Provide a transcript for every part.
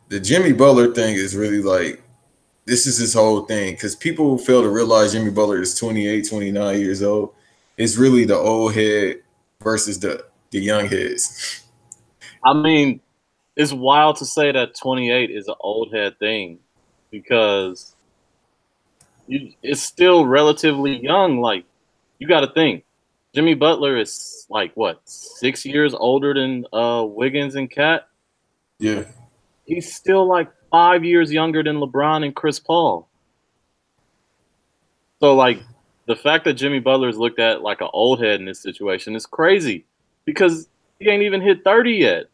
the Jimmy Butler thing is really like this is his whole thing because people fail to realize Jimmy Butler is 28, 29 years old. It's really the old head versus the young heads. I mean, it's wild to say that 28 is an old head thing because it's still relatively young. Like, you got to think, Jimmy Butler is like what 6 years older than Wiggins and Cat. Yeah. He's still like 5 years younger than LeBron and Chris Paul. So like the fact that Jimmy Butler is looked at like an old head in this situation is crazy because he ain't even hit 30 yet.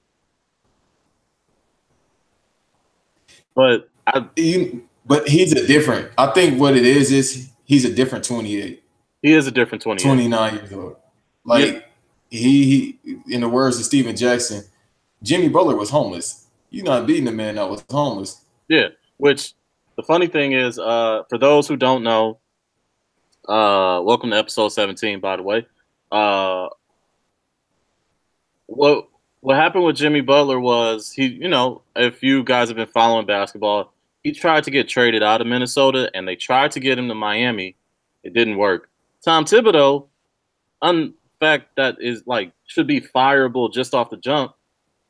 But But he's a different. I think what it is he's a different 28, he is a different 28. 29 years old. Yeah, Like he in the words of Steven Jackson, Jimmy Butler was homeless. You're not beating a man that was homeless. yeah. Which the funny thing is, for those who don't know, welcome to episode 17, by the way. Uh, what what happened with Jimmy Butler was if you guys have been following basketball, he tried to get traded out of Minnesota, and they tried to get him to Miami. It didn't work. Tom Thibodeau, fact that is like should be fireable just off the jump.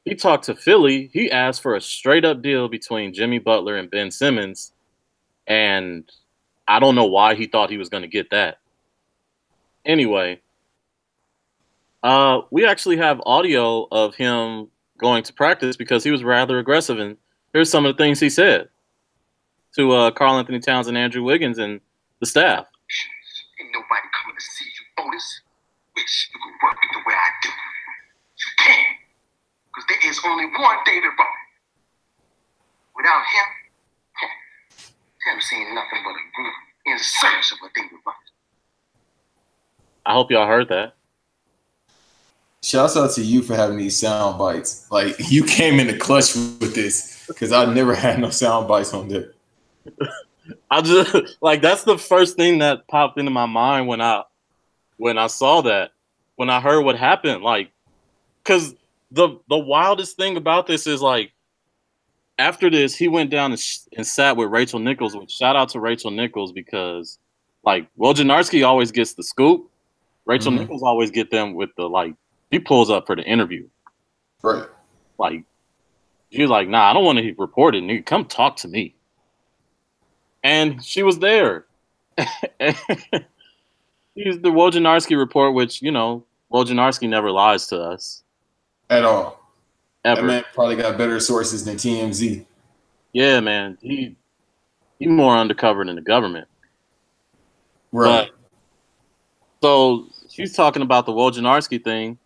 He talked to Philly. He asked for a straight up deal between Jimmy Butler and Ben Simmons, and I don't know why he thought he was going to get that. Anyway, we actually have audio of him going to practice because he was rather aggressive, and here's some of the things he said to Karl Anthony Towns and Andrew Wiggins and the staff. Ain't nobody coming to see you, Otis. Wish you could work it the way I do. You can't, because there is only one David Butler. Without him, Tim seen nothing but a room in search of a David Butler. I hope y'all heard that. Shouts out to you for having these sound bites. Like you came in the clutch with this because I never had no sound bites on there. I just like that's the first thing that popped into my mind when I saw that, when I heard what happened. Like, because the wildest thing about this is like after this he went down and sat with Rachel Nichols. Which shout out to Rachel Nichols because like Wojnarowski always gets the scoop. Rachel Nichols always get them with the like. He pulls up for the interview. Right. Like, you're like, nah, I don't want to report it, nigga. Come talk to me. And she was there. He's the Wojnarowski report, which, Wojnarowski never lies to us. At all. Ever. That man probably got better sources than TMZ. Yeah, man. He more undercover than the government. Right. So she's talking about the Wojnarowski thing,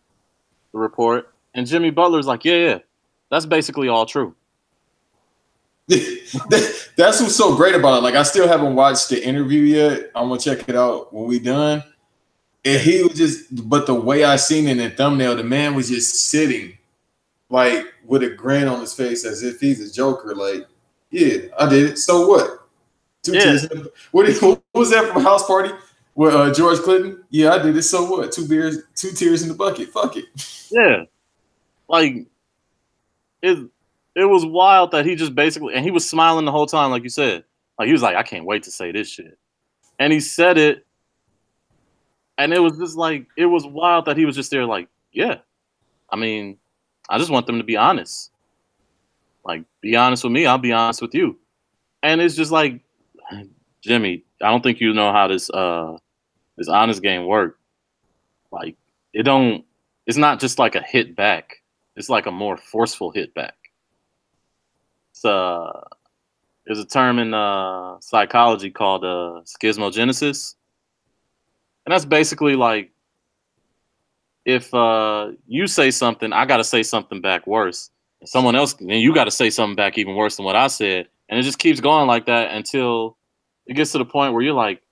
the report, and Jimmy Butler's like, yeah, that's basically all true. That's what's so great about it. Like, I still haven't watched the interview yet. I'm gonna check it out when we done. And he was but the way I seen it in the thumbnail, the man was just sitting, like, with a grin on his face as if he's a joker. Like, yeah, I did it. So what? Tears. What was that from House Party? With George Clinton? Yeah, I did it. So what? 2 tears in the bucket. Fuck it. Yeah. Like, it was wild that he just basically, and he was smiling the whole time, like you said. Like, he was like, I can't wait to say this shit. And he said it, and it was just like, it was wild that he was just there like, yeah. I mean, I just want them to be honest. Like, be honest with me, I'll be honest with you. And it's just like, Jimmy, I don't think you know how this honest game work. Like, it's not just like a hit back. It's like a more forceful hit back. There's a term in psychology called schismogenesis. And that's basically like, if you say something, I got to say something back worse. And someone else, and you got to say something back even worse than what I said. And it just keeps going like that until it gets to the point where you're like,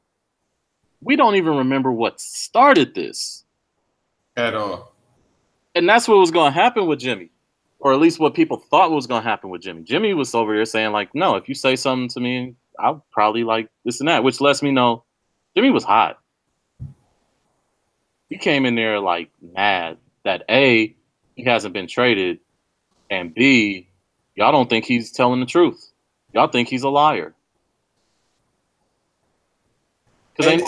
we don't even remember what started this. At all. And that's what was going to happen with Jimmy. Or at least what people thought was going to happen with Jimmy. Jimmy was over here saying, like, no, if you say something to me, I'll probably like this and that, which lets me know Jimmy was hot. He came in there, like, mad that A, he hasn't been traded, and B, y'all don't think he's telling the truth. Y'all think he's a liar. And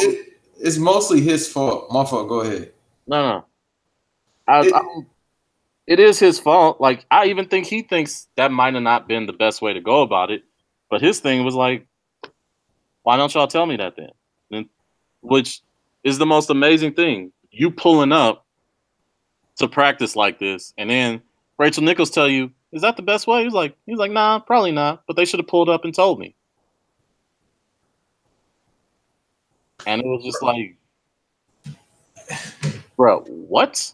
it's mostly his fault. My fault. Go ahead. No. It is his fault. Like, I even think he thinks that might have not been the best way to go about it. But his thing was like, why don't y'all tell me that then? And, which is the most amazing thing. You pulling up to practice like this, and then Rachel Nichols tell you, is that the best way? He's like, nah, probably not. But they should have pulled up and told me. And it was just like, bro, what?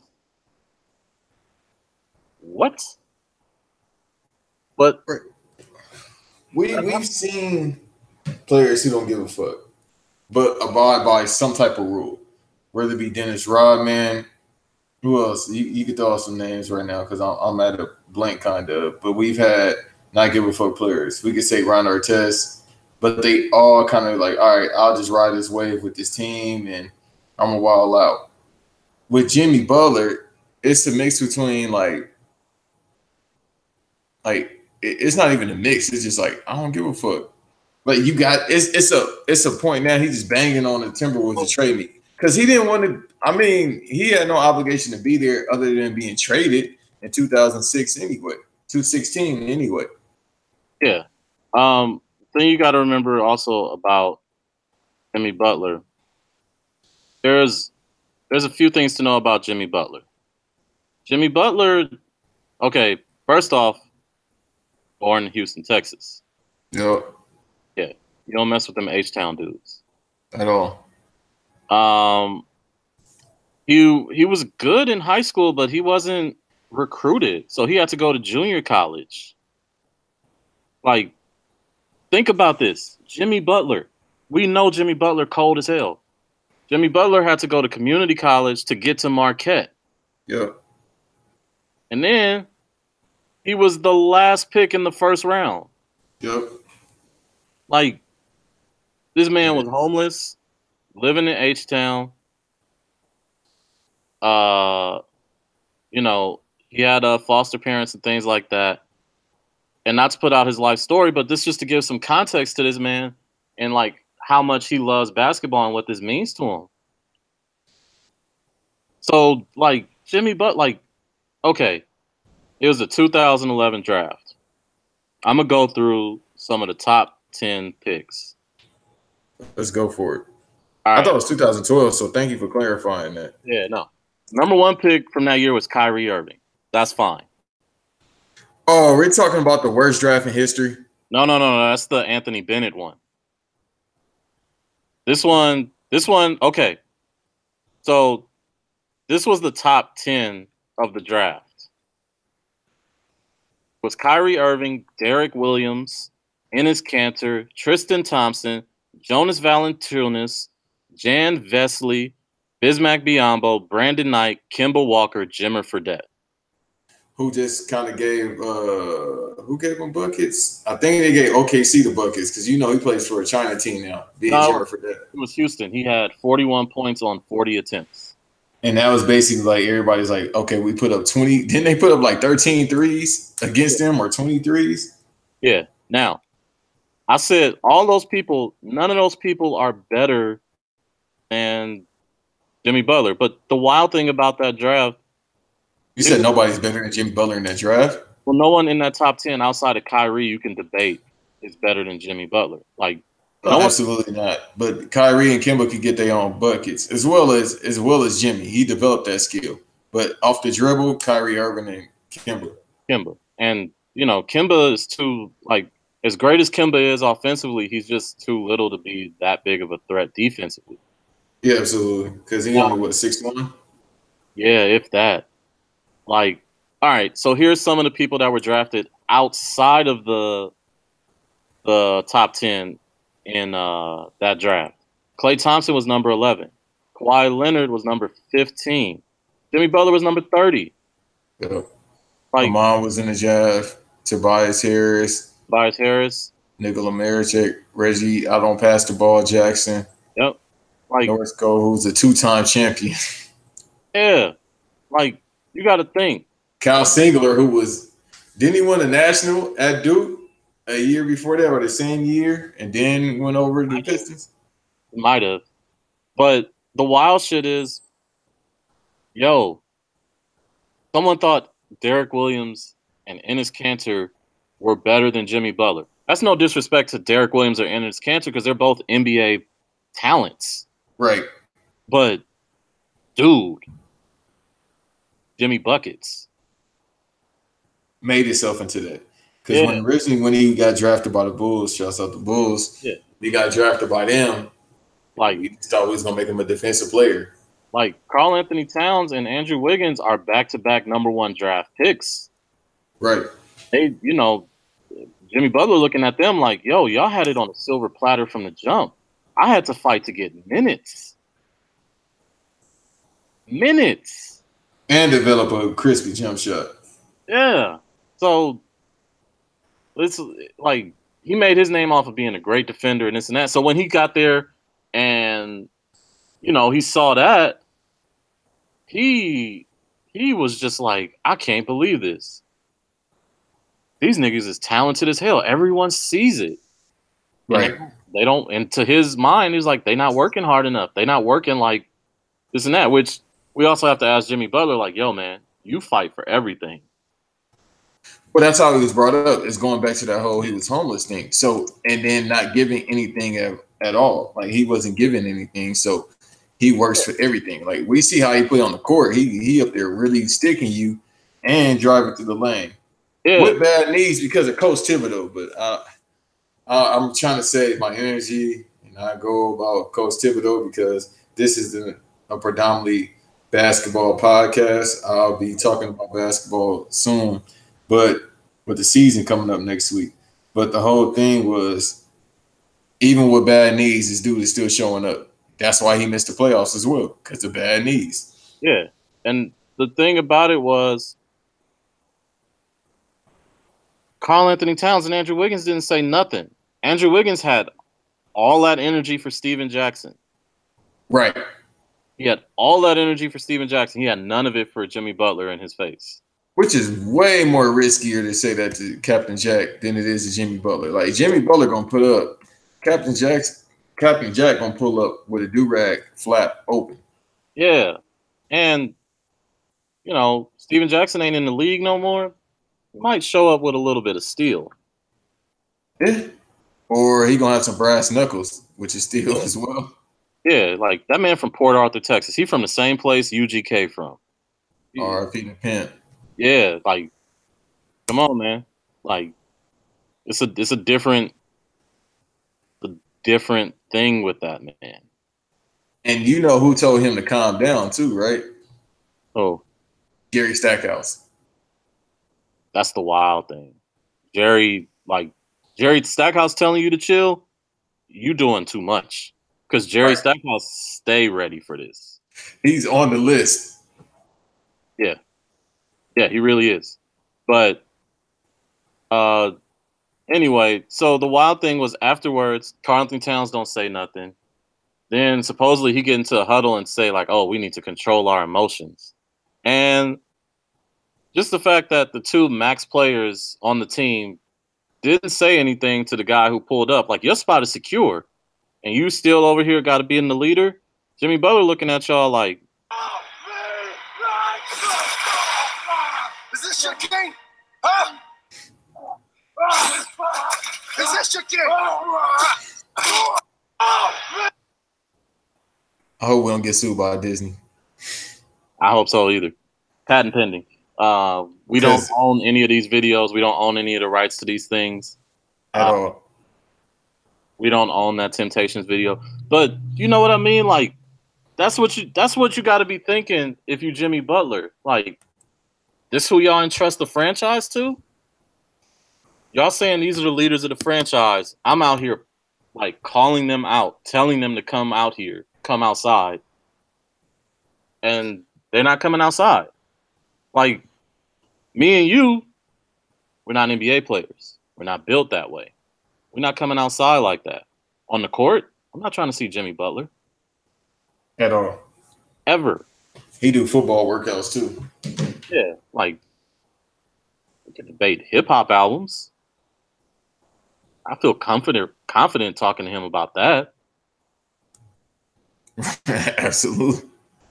What? But we've seen players who don't give a fuck, but abide by some type of rule. Whether it be Dennis Rodman, who else? You could throw out some names right now because I'm at a blank kind of. But we've had not give a fuck players. We could say Ron Artest, but they all kind of like, all right, I'll just ride this wave with this team and I'm gonna wild out. With Jimmy Butler, it's a mix between like it's not even a mix. It's just like I don't give a fuck. Like you got it's a point now. He's just banging on the Timberwolves to trade me because he didn't want to. I mean, he had no obligation to be there other than being traded in 2006 anyway, 2016 anyway. Yeah. Thing you got to remember also about Jimmy Butler. There's a few things to know about Jimmy Butler. Jimmy Butler, okay, first off, born in Houston, Texas. Yep. Yeah. You don't mess with them H-Town dudes. At all. He was good in high school, but he wasn't recruited. So he had to go to junior college. Like, think about this. Jimmy Butler. We know Jimmy Butler cold as hell. Jimmy Butler had to go to community college to get to Marquette. Yeah. And then he was the last pick in the first round. Yep. Like, this man was homeless, living in H-Town. You know, he had foster parents and things like that. And not to put out his life story, but this just to give some context to this man and like how much he loves basketball and what this means to him. So, like, Jimmy Butler, like, okay, it was a 2011 draft. I'm going to go through some of the top 10 picks. Let's go for it. All right. I thought it was 2012, so thank you for clarifying that. Yeah, no. Number one pick from that year was Kyrie Irving. That's fine. Oh, we're talking about the worst draft in history? No. That's the Anthony Bennett one. This one, okay. So this was the top 10 of the draft. It was Kyrie Irving, Derek Williams, Enes Kanter, Tristan Thompson, Jonas Valanciunas, Jan Vesley, Bismack Biyombo, Brandon Knight, Kemba Walker, Jimmer Fredette. Who just kind of gave who gave him buckets? I think they gave OKC the buckets because you know he plays for a China team now. Jimmer Fredette. It was Houston. He had 41 points on 40 attempts. And that was basically like everybody's like, okay, we put up 20. Didn't they put up like 13 threes against them or 23s? Yeah. Now, I said all those people, none of those people are better than Jimmy Butler. But the wild thing about that draft. You said nobody's better than Jimmy Butler in that draft? Well, no one in that top 10 outside of Kyrie you can debate is better than Jimmy Butler. Like, no, absolutely not. But Kyrie and Kemba could get their own buckets as well as Jimmy. He developed that skill. But off the dribble, Kyrie Irving and Kemba. And you know, Kemba is too like as great as Kemba is offensively, he's just too little to be that big of a threat defensively. Yeah, absolutely. Because he's only 6'1"? Yeah, if that. Like, all right, so here's some of the people that were drafted outside of the top 10 in that draft. Klay Thompson was number 11. Kawhi Leonard was number 15. Jimmy Butler was number 30. Yep. Like, Amon was in the draft. Tobias Harris. Nikola Mirotic. Reggie, I don't pass the ball, Jackson. Yep. Like North Cole, who's a 2-time champion. Yeah. Like, you got to think. Kyle Singler, who was Didn't he win a national at Duke a year before that, or the same year, and then went over to the Pistons? Might have. But the wild shit is, yo, someone thought Derek Williams and Enes Kanter were better than Jimmy Butler. That's no disrespect to Derek Williams or Enes Kanter because they're both NBA talents. Right. But, dude, Jimmy Buckets made itself into that. Because when he got drafted by the Bulls, shouts out the Bulls, he got drafted by them. Like, he thought we was going to make him a defensive player. Like, Karl Anthony Towns and Andrew Wiggins are back-to-back #1 draft picks. Right. They, Jimmy Butler looking at them like, yo, y'all had it on a silver platter from the jump. I had to fight to get minutes. And develop a crispy jump shot. Yeah. So, it's like, he made his name off of being a great defender and this and that. So when he got there and, he saw that, he was just like, I can't believe this. These niggas is talented as hell. Everyone sees it. Right. They don't, and to his mind, he's like, they not working hard enough. They not working like this and that, which we also have to ask Jimmy Butler, like, yo, man, you fight for everything. Well, that's how he was brought up. It's going back to that whole he was homeless thing. So, and then not giving anything at all. Like, he wasn't giving anything. So he works for everything. Like, we see how he play on the court. He up there really sticking you and driving through the lane. Yeah. With bad knees because of Coach Thibodeau. But I'm trying to save my energy and I go about Coach Thibodeau because this is a predominantly basketball podcast. I'll be talking about basketball soon, but with the season coming up next week. But the whole thing was, even with bad knees, this dude is still showing up. That's why he missed the playoffs as well, because of bad knees. Yeah. And the thing about it was, Karl Anthony Towns and Andrew Wiggins didn't say nothing. Andrew Wiggins had all that energy for Steven Jackson. Right. He had all that energy for Steven Jackson. He had none of it for Jimmy Butler in his face. Which is way more riskier to say that to Captain Jack than it is to Jimmy Butler. Like, Jimmy Butler gonna put up, Captain Jack gonna pull up with a do-rag flap open. Yeah. And, Steven Jackson ain't in the league no more. He might show up with a little bit of steel. Yeah. Or he gonna have some brass knuckles, which is steel as well. Yeah, like that man from Port Arthur, Texas. He from the same place UGK from. R.I.P. the Pimp. Yeah, like, come on, man. Like, it's a different thing with that man. And you know who told him to calm down too, right? Oh, Jerry Stackhouse. That's the wild thing. Jerry Stackhouse telling you to chill, you doing too much. Because Jerry Stackhouse stay ready for this. He's on the list. Yeah. Yeah, he really is. But anyway, so the wild thing was afterwards, Karl Anthony Towns don't say nothing. Then supposedly he get into a huddle and say, like, oh, we need to control our emotions. And just the fact that the two max players on the team didn't say anything to the guy who pulled up, like, your spot is secure. And you still over here got to be in the leader? Jimmy Butler looking at y'all like, is this your game? Huh? Is this your game? I hope we don't get sued by Disney. I hope so either. Patent pending. We don't own any of these videos. We don't own any of the rights to these things. At all. We don't own that Temptations video. But you know what I mean? Like, that's what you got to be thinking if you Jimmy Butler. Like, this who y'all entrust the franchise to? Y'all saying these are the leaders of the franchise. I'm out here, like, calling them out, telling them to come out here, come outside. And they're not coming outside. Like, me and you, we're not NBA players. We're not built that way. We're not coming outside like that. On the court, I'm not trying to see Jimmy Butler. At all. Ever. He do football workouts too. Yeah, like, can debate hip hop albums. I feel confident talking to him about that. Absolutely.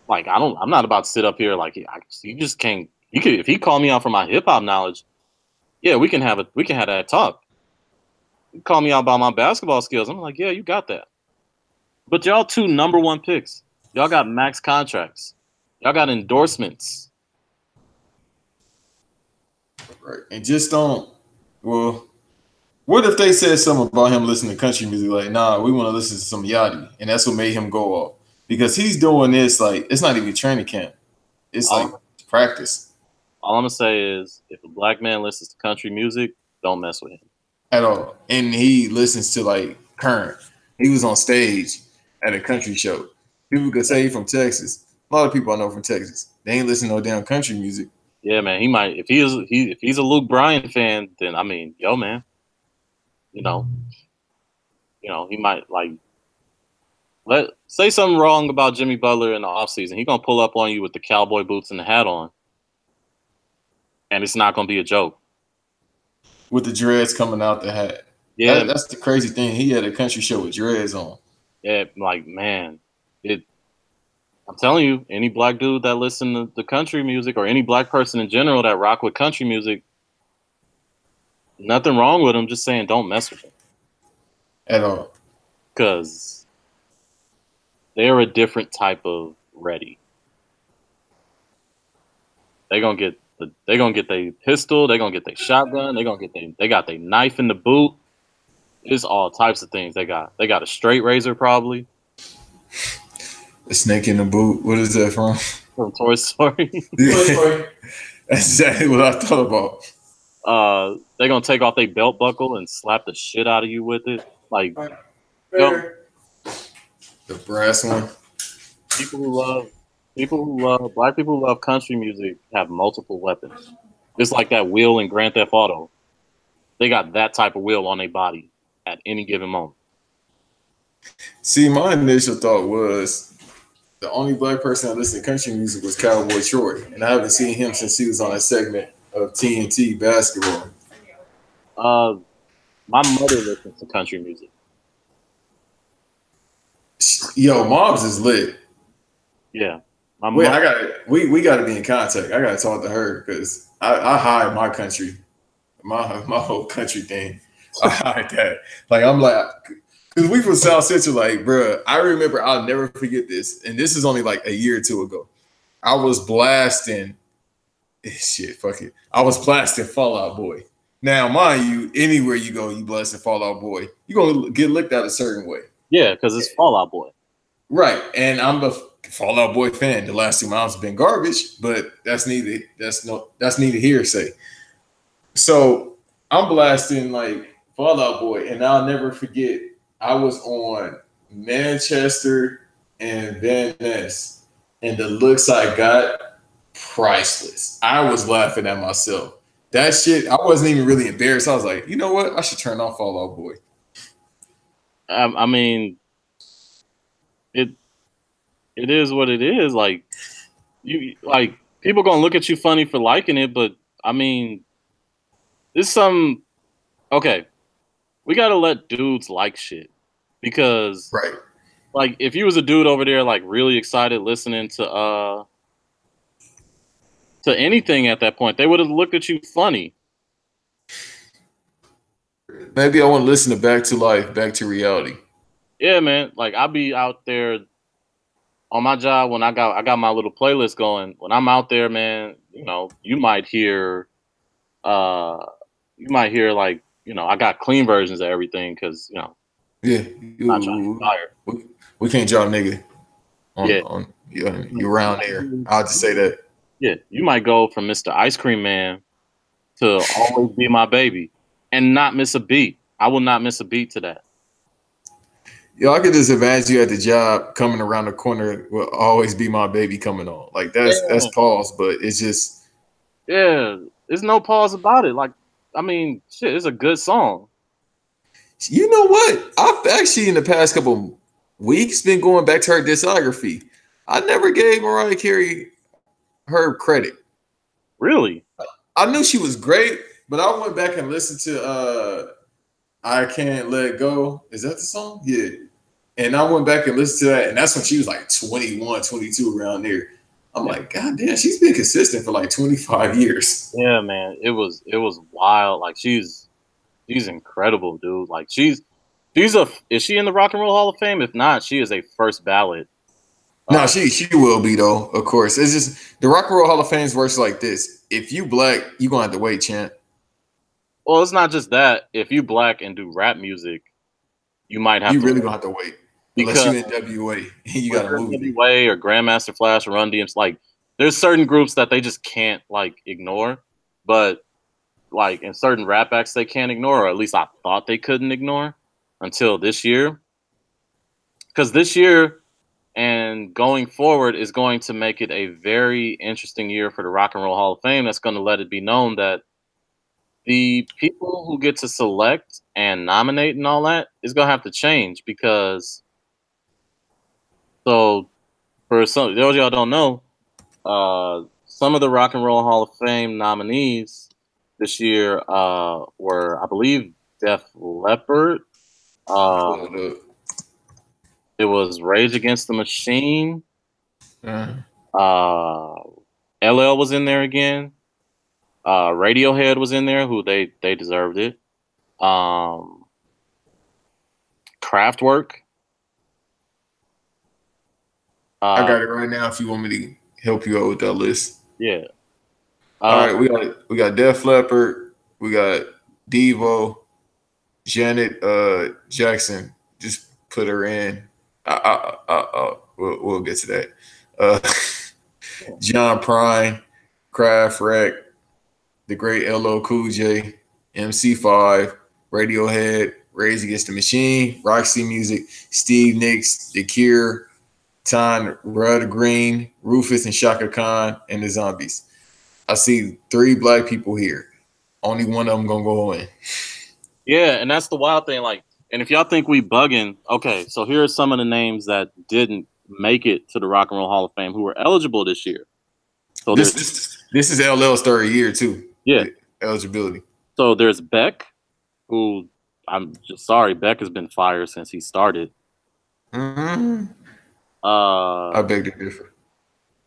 Like I'm not about to sit up here like you just can't. You could if he called me out for my hip hop knowledge. Yeah, we can have that talk. You call me out about my basketball skills. I'm like, yeah, you got that. But y'all 2 number 1 picks. Y'all got max contracts. Y'all got endorsements. Right. And just don't. Well, what if they said something about him listening to country music? Like, nah, we want to listen to some Yachty, and that's what made him go off because he's doing this like it's not even training camp. It's like practice. All I'm gonna say is, if a black man listens to country music, don't mess with him at all. And he listens to like current. He was on stage at a country show. People could say he's from Texas. A lot of people I know from Texas. They ain't listening to no damn country music. Yeah, man. He might if he's a Luke Bryan fan, then I mean, yo, man. You know, he might like say something wrong about Jimmy Butler in the offseason. He's gonna pull up on you with the cowboy boots and the hat on. And it's not gonna be a joke. With the dreads coming out the hat. Yeah. That's the crazy thing. He had a country show with dreads on. Yeah, like man, I'm telling you, any black dude that listen to the country music or any black person in general that rock with country music, nothing wrong with them. Just saying, don't mess with them at all, because they're a different type of ready. They gonna get their pistol. They gonna get their shotgun. They got their knife in the boot. It's all types of things. They got a straight razor probably. The snake in the boot. What is that from? From Toy Story. Yeah. That's exactly what I thought about. They're gonna take off their belt buckle and slap the shit out of you with it. Like the brass one. Black people who love country music have multiple weapons. It's like that wheel in Grand Theft Auto. They got that type of wheel on their body at any given moment. See, my initial thought was the only black person that listened to country music was Cowboy Troy, and I haven't seen him since he was on a segment of TNT basketball. My mother listens to country music. Yo, Mobs is lit. Yeah. We gotta be in contact. I gotta talk to her because I hide my country, my whole country thing. I hide that. Like I'm like, because we from South Central. Like, bruh, I remember. I'll never forget this. And this is only like a year or two ago. I was blasting. Shit, fuck it. I was blasting Fall Out Boy. Now, mind you, anywhere you go, you blasting Fall Out Boy, you're gonna get looked at a certain way. Yeah, because it's Fall Out Boy. Right, and I'm a Fall Out Boy fan. The last 2 months have been garbage, but that's neither hearsay. So I'm blasting like Fall Out Boy, and I'll never forget. I was on Manchester and Van Ness, and the looks I got, priceless. I was laughing at myself. That shit, I wasn't even really embarrassed. I was like, you know what? I should turn off Fall Out Boy. I mean, it is what it is. Like people gonna look at you funny for liking it, but I mean, there's some okay. We gotta let dudes like shit because, right? Like, if you was a dude over there, like really excited listening to anything at that point, they would have looked at you funny. Maybe I want to listen to Back to Life, Back to Reality. Yeah, man. Like I'll be out there on my job when I got my little playlist going. When I'm out there, man, you might hear like, I got clean versions of everything because, yeah, not trying to be fired. We can't drop nigga on you around there. I'll just say that. Yeah, you might go from Mr. Ice Cream Man to Always Be My Baby and not miss a beat. I will not miss a beat to that. Yo, I could just imagine you at the job coming around the corner will Always Be My Baby coming on. Like that's pause, but it's just there's no pause about it. Like, I mean, shit, it's a good song. You know what? I've actually in the past couple weeks been going back to her discography. I never gave Mariah Carey her credit. Really? I knew she was great, But I went back and listened to I Can't Let Go. Is that the song? Yeah. And I went back and listened to that, and that's when she was like 21, 22 around there. I'm like, God damn, she's been consistent for like 25 years. Yeah, man. It was wild. Like she's incredible, dude. Like is she in the Rock and Roll Hall of Fame? If not, she is a first ballot. No, she will be though, of course. It's just the Rock and Roll Hall of Fame works like this. If you black, you gonna have to wait, champ. Well, it's not just that. If you black and do rap music, you might have you to really gonna have to wait. Unless you NWA, you gotta move. NWA or Grandmaster Flash or Run DMC, like there's certain groups that they just can't like ignore, but like in certain rap acts they can't ignore, or at least I thought they couldn't ignore until this year. Because this year and going forward is going to make it a very interesting year for the Rock and Roll Hall of Fame. That's going to let it be known that the people who get to select and nominate and all that is going to have to change because. So, for some those y'all don't know, some of the Rock and Roll Hall of Fame nominees this year were, I believe, Def Leppard. It was Rage Against the Machine. LL was in there again. Radiohead was in there, who they deserved it. Kraftwerk. I got it right now. If you want me to help you out with that list, yeah. All right, we got Def Leppard, we got Devo, Janet Jackson. Just put her in. We'll get to that. John Prine, Kraftwerk, the great LL Cool J, MC5, Radiohead, Rage Against the Machine, Roxy Music, Steve Nicks, The Cure, Ton Rudgreen, Rufus and Shaka Khan, and the Zombies. I see 3 black people here. Only one of them gonna go in. Yeah, and that's the wild thing. Like, and if y'all think we bugging, okay, so here are some of the names that didn't make it to the Rock and Roll Hall of Fame who were eligible this year. So this is LL's 3rd year too. Yeah, eligibility. So there's Beck, who I'm just sorry, Beck has been fired since he started. Mm-hmm. I beg to differ.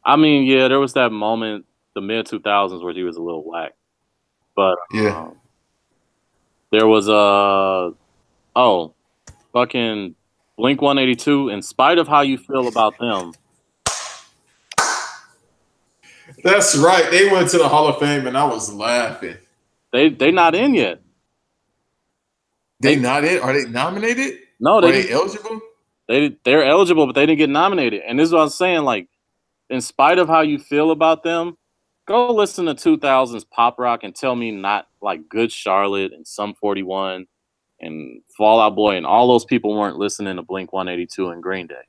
I mean, yeah, there was that moment, the mid 2000s, where he was a little whack. But yeah, there was fucking Blink 182. In spite of how you feel about them, that's right. They went to the Hall of Fame, and I was laughing. They not in yet. They not in? Are they nominated? No, are they eligible? They're eligible, but they didn't get nominated. And this is what I'm saying. Like, in spite of how you feel about them, go listen to 2000s pop rock and tell me not like Good Charlotte and Sum 41 and Fall Out Boy and all those people weren't listening to Blink 182 and Green Day.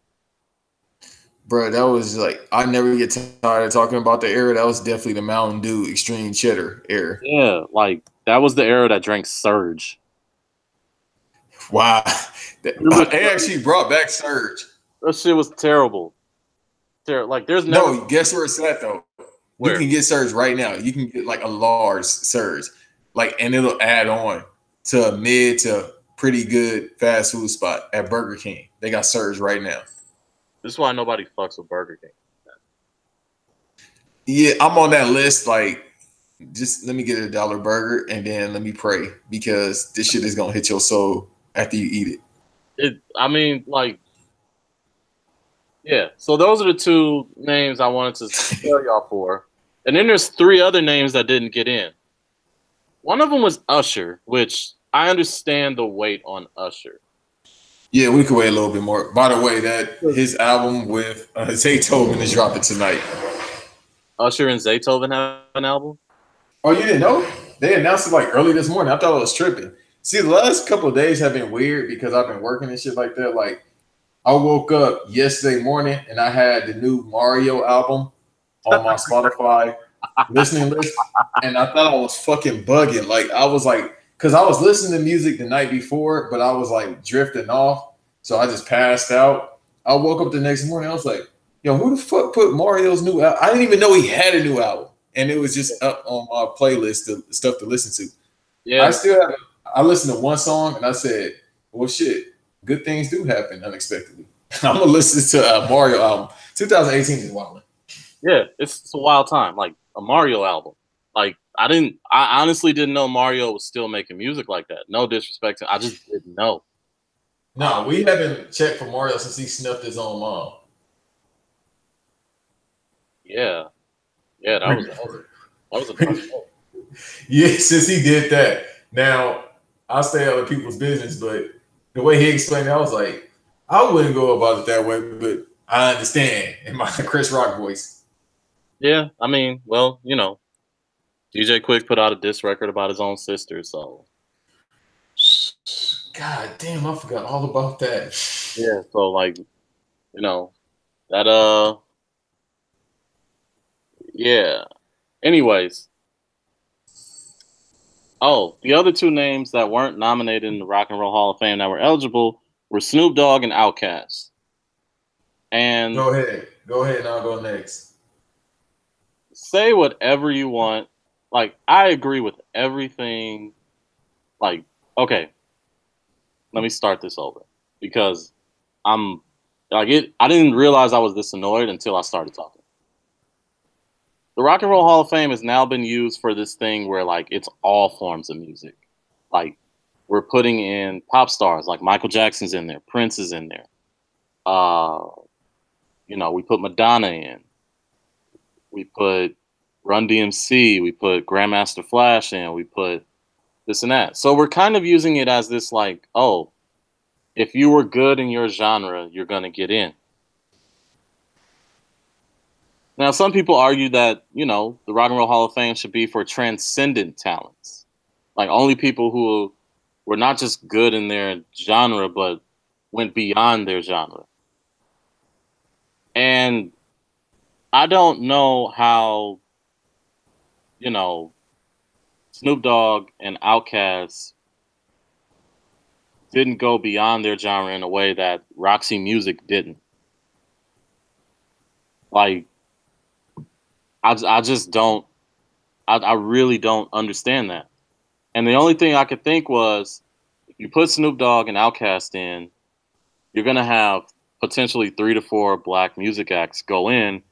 Bro, that was like, I never get tired of talking about the era. That was definitely the Mountain Dew Extreme Cheddar era. Yeah, like that was the era that drank Surge. Wow. They actually brought back Surge. That shit was terrible. Like, there's never... No, guess where it's at, though? Where? You can get Surge right now. You can get, like, a large Surge. Like, and it'll add on to a mid to pretty good fast food spot at Burger King. They got Surge right now. This is why nobody fucks with Burger King. Yeah, I'm on that list. Like, just let me get a $1 burger and then let me pray, because this shit is going to hit your soul after you eat it. I mean, like, yeah. So those are the 2 names I wanted to tell y'all for. And then there's 3 other names that didn't get in. One of them was Usher, which I understand the weight on Usher. Yeah, we could wait a little bit more. By the way, that his album with Zaytoven is dropping tonight. Usher and Zaytoven have an album? Oh, you didn't know? They announced it like early this morning. I thought it was tripping. See, the last couple of days have been weird because I've been working and shit like that. Like, I woke up yesterday morning and I had the new Mario album on my Spotify listening list, and I thought I was fucking bugging. Like, I was like, because I was listening to music the night before, but I was like drifting off, so I just passed out. I woke up the next morning, I was like, yo, who the fuck put Mario's new album? I didn't even know he had a new album, and it was just up on my playlist of stuff to listen to. Yeah. I still have. I listened to one song and I said, "Well, shit, good things do happen unexpectedly." I'm gonna listen to a Mario album. 2018 is wild. Yeah, it's a wild time. Like a Mario album. Like I honestly didn't know Mario was still making music like that. No disrespect to, I just didn't know. No, we haven't checked for Mario since he snuffed his own mom. Yeah, yeah, that was a dark moment. Yeah, since he did that. Now, I'll stay out of people's business, but the way he explained it, I was like, I wouldn't go about it that way, but I understand in my Chris Rock voice. Yeah, I mean, well, you know, DJ Quick put out a diss record about his own sister, so God damn, I forgot all about that. yeah, so like, you know, that yeah. Anyways, oh, the other two names that weren't nominated in the Rock and Roll Hall of Fame that were eligible were Snoop Dogg and Outkast. And Go ahead, and I'll go next. say whatever you want. Like, I agree with everything. Like, okay, let me start this over because I'm like it. I didn't realize I was this annoyed until I started talking. The Rock and Roll Hall of Fame has now been used for this thing where like it's all forms of music. Like we're putting in pop stars, like Michael Jackson's in there, Prince is in there. You know, we put Madonna in. We put Run DMC. We put Grandmaster Flash in. We put this and that. So we're kind of using it as this like, oh, if you were good in your genre, you're gonna get in. Now, some people argue that, you know, the Rock and Roll Hall of Fame should be for transcendent talents. Like only people who were not just good in their genre, but went beyond their genre. And I don't know how, you know, Snoop Dogg and Outkast didn't go beyond their genre in a way that Roxy Music didn't. Like, I just don't, I really don't understand that. And the only thing I could think was, if you put Snoop Dogg and Outkast in, you're going to have potentially 3 to 4 black music acts go in,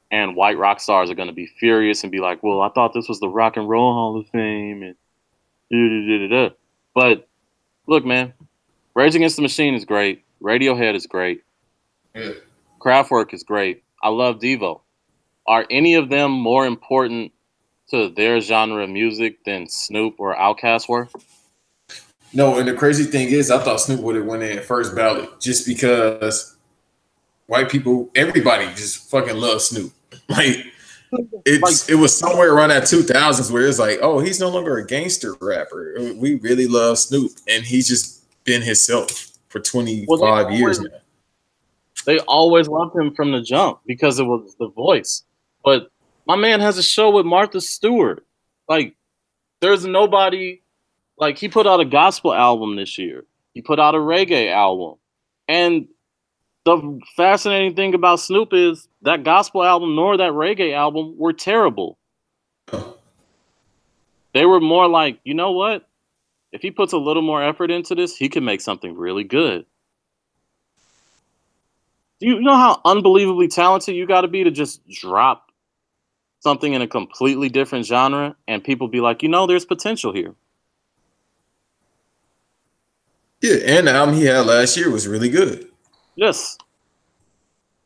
and white rock stars are going to be furious and be like, well, I thought this was the Rock and Roll Hall of Fame. And da-da-da-da-da. But look, man, Rage Against the Machine is great. Radiohead is great. Yeah. Kraftwerk is great. I love Devo. Are any of them more important to their genre of music than Snoop or Outkast were? No, and the crazy thing is, I thought Snoop would have went in first ballot just because white people, everybody just fucking loves Snoop. Like it was somewhere around that 2000s where it's like, oh, he's no longer a gangster rapper. We really love Snoop, and he's just been himself for 25 years now. They always loved him from the jump because it was the voice. But my man has a show with Martha Stewart. Like, there's nobody. Like, he put out a gospel album this year. He put out a reggae album. And the fascinating thing about Snoop is that gospel album nor that reggae album were terrible. They were more like, you know what? If he puts a little more effort into this, he can make something really good. Do you know how unbelievably talented you got to be to just drop something in a completely different genre and people be like, you know, there's potential here? Yeah, and the album he had last year was really good. Yes.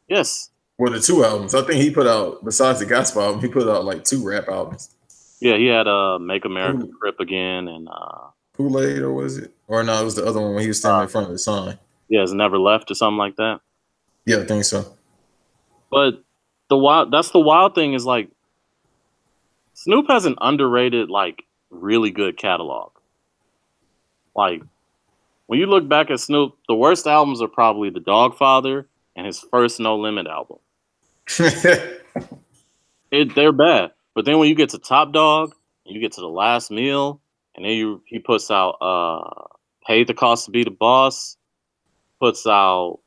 Yes. Well, the 2 albums. I think he put out, besides the gospel album, he put out like 2 rap albums. Yeah, he had Make America Crip Again and Kool-Aid, or was it? Or no, it was the other one when he was standing in front of the sign. Yeah, It's Never Left or something like that. Yeah, I think so. But that's the wild thing is like Snoop has an underrated, like, really good catalog. Like, when you look back at Snoop, the worst albums are probably The Dogfather and his first No Limit album. They're bad. But then when you get to Top Dog, and you get to The Last Meal, and then he puts out Paid the Cost to Be the Boss, puts out,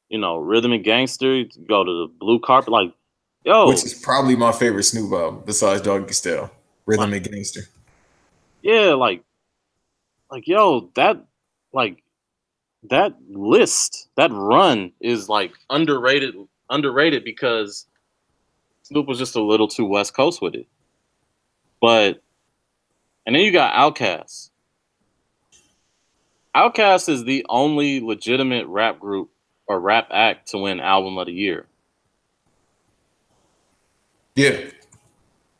you know, Rhythm and Gangster, you go to the Blue Carpet, like, yo. Which is probably my favorite Snoop album, besides Doggy Style, Rhythm and Gangster. Yeah, like yo, like that list, that run is like underrated because Snoop was just a little too West Coast with it. But and then you got Outkast. Outkast is the only legitimate rap group or rap act to win Album of the Year. Yeah, and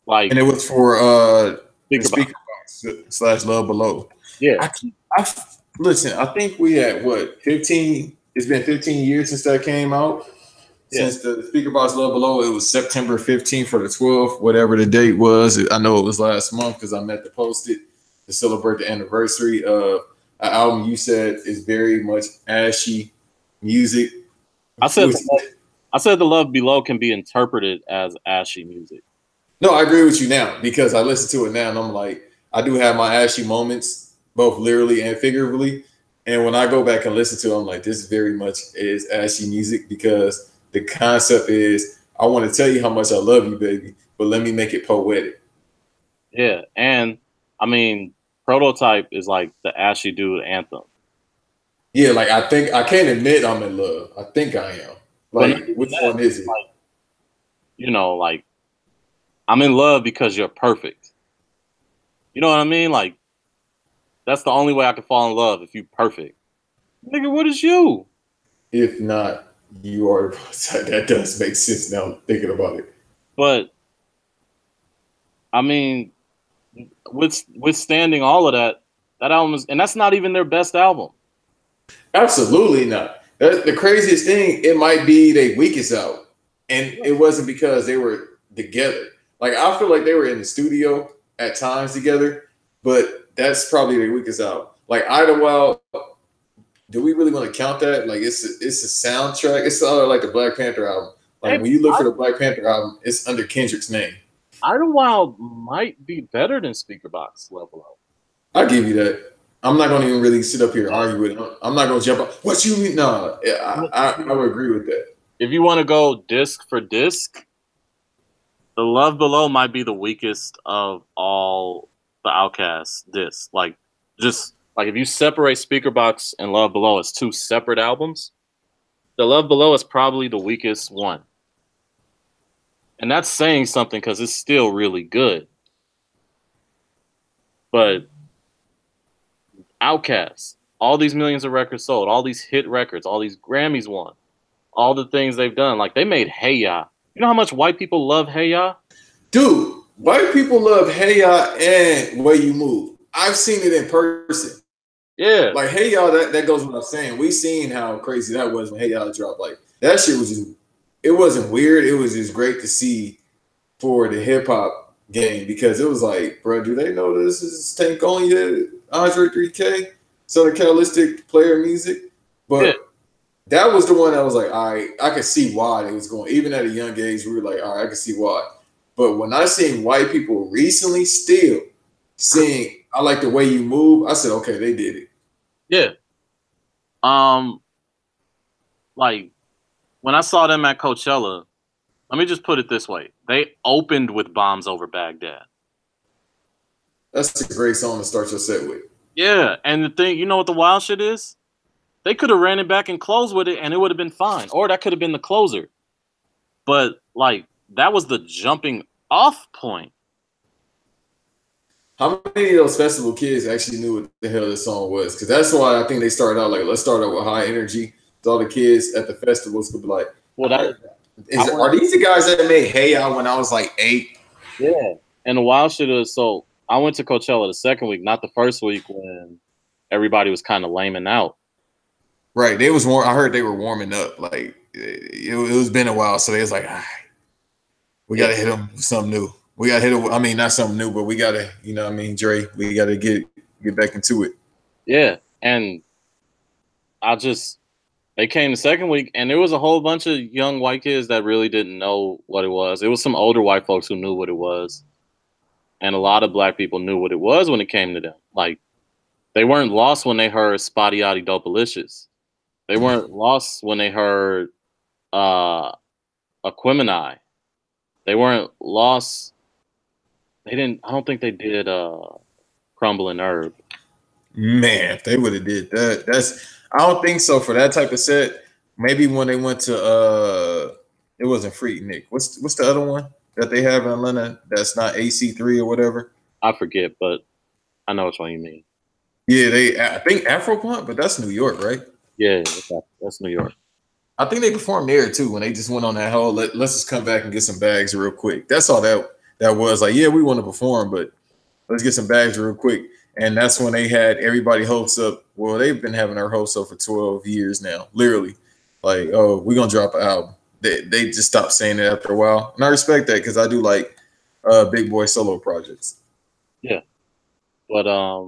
Like it was for the think about speaker box slash Love Below. yeah, I listen. I think we had what 15. It's been 15 years since that came out. yeah. Since the speaker box Love Below, it was September 15th for the 12th, whatever the date was. I know it was last month because I meant to post it to celebrate the anniversary of an album you said is very much ashy music. I said the Love Below can be interpreted as ashy music. No, I agree with you now because I listen to it now and I'm like, I do have my ashy moments, both literally and figuratively. And when I go back and listen to it, I'm like, this very much is ashy music because the concept is I want to tell you how much I love you, baby, but let me make it poetic. Yeah, and I mean, Prototype is like the ashy dude anthem. Yeah, like I think I can't admit I'm in love. I think I am. Well, not Like, even which that, one is it? like, like I'm in love because you're perfect. You know what I mean? Like that's the only way I can fall in love if you perfect. Nigga, what is you? If not, you are. That does make sense now thinking about it. But I mean, withstanding all of that, that album is, and that's not even their best album. Absolutely not. That's the craziest thing. It might be their weakest out, and it wasn't because they were together. Like I feel like they were in the studio at times together, but that's probably their weakest out. Like Idlewild, do we really want to count that? Like it's a soundtrack. It's sort of like the Black Panther album. Like Hey, when you look for the Black Panther album, it's under Kendrick's name. Idlewild might be better than Speakerbox Level Up. I give you that. I'm not going to even really sit up here and argue with it. I'm not going to jump up. What you mean? No, I would agree with that. If you want to go disc for disc, The Love Below might be the weakest of all the Outkast discs. Like, just like if you separate Speakerbox and Love Below as two separate albums, The Love Below is probably the weakest one. And that's saying something because it's still really good. But Outkast, all these millions of records sold, all these hit records, all these Grammys won, all the things they've done. Like they made Hey Ya. You know how much white people love Hey Ya? Dude, white people love Hey Ya and Way You Move. I've seen it in person. Yeah. Like Hey Ya, that goes what I'm saying. We seen how crazy that was when Hey Ya dropped. Like that shit was just, it wasn't weird. It was just great to see for the hip hop game because it was like, bro, do they know this is Tank on yet? Andre 3K, Southern Calistic player music. But Yeah. that was the one that was like, all right, I could see why it was going. Even at a young age, we were like, all right, I can see why. But when I seen white people recently still saying, I like the way you move, I said, okay, they did it. Yeah. Like when I saw them at Coachella, let me just put it this way. They opened with Bombs Over Baghdad. That's a great song to start your set with. Yeah. And the thing, you know what the wild shit is? They could have ran it back and closed with it and it would have been fine. Or that could have been the closer. But like that was the jumping off point. How many of those festival kids actually knew what the hell this song was? Because that's why I think they started out like, let's start out with high energy. So all the kids at the festivals could be like, Well, are these the guys that made Hey Ya when I was like 8? Yeah. And the wild shit is, so I went to Coachella the second week, not the first week when everybody was kind of laming out. Right. They was warm. I heard they were warming up. Like it was been a while. So they was like, all right, we got to hit them with something new. We got to hit it. I mean, not something new, but we got to, you know what I mean, Dre, we got to get back into it. Yeah. And they came the second week and there was a whole bunch of young white kids that really didn't know what it was. It was some older white folks who knew what it was. And a lot of black people knew what it was when it came to them. Like they weren't lost when they heard Spotty Yachty Dopalicious. They weren't lost when they heard Aquemini. They weren't lost. I don't think they did Crumbling Herb. Man, if they would have did that, I don't think so for that type of set. Maybe when they went to it wasn't Freaknik. What's the other one that they have in Atlanta that's not AC3 or whatever? I forget, but I know which one you mean. Yeah, I think Afropunk, but that's New York, right? Yeah, that's New York. I think they performed there too when they just went on that whole let's just come back and get some bags real quick. That's all that was. Like, yeah, we want to perform, but let's get some bags real quick. And that's when they had everybody hopes up. Well, they've been having their hopes up for 12 years now, literally. Like, oh, we're gonna drop an album. They just stopped saying it after a while, and I respect that because I do like Big Boy solo projects. Yeah, but I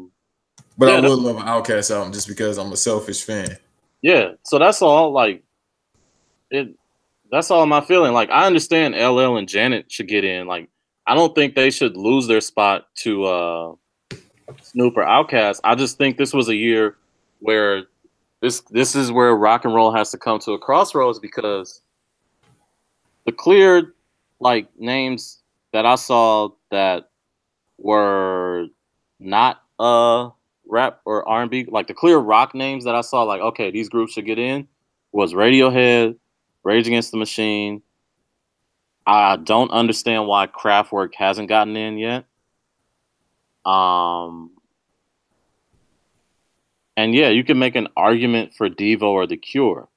would love an Outkast album just because I'm a selfish fan. Yeah, so that's all. Like, that's all my feeling. Like, I understand LL and Janet should get in. Like, I don't think they should lose their spot to Snoop or Outkast. I just think this was a year where this is where rock and roll has to come to a crossroads, because the clear like names that I saw that were not rap or R&B, like the clear rock names that I saw, like, okay, these groups should get in, was Radiohead, Rage Against the Machine. I don't understand why Kraftwerk hasn't gotten in yet. And yeah, you can make an argument for Devo or The Cure.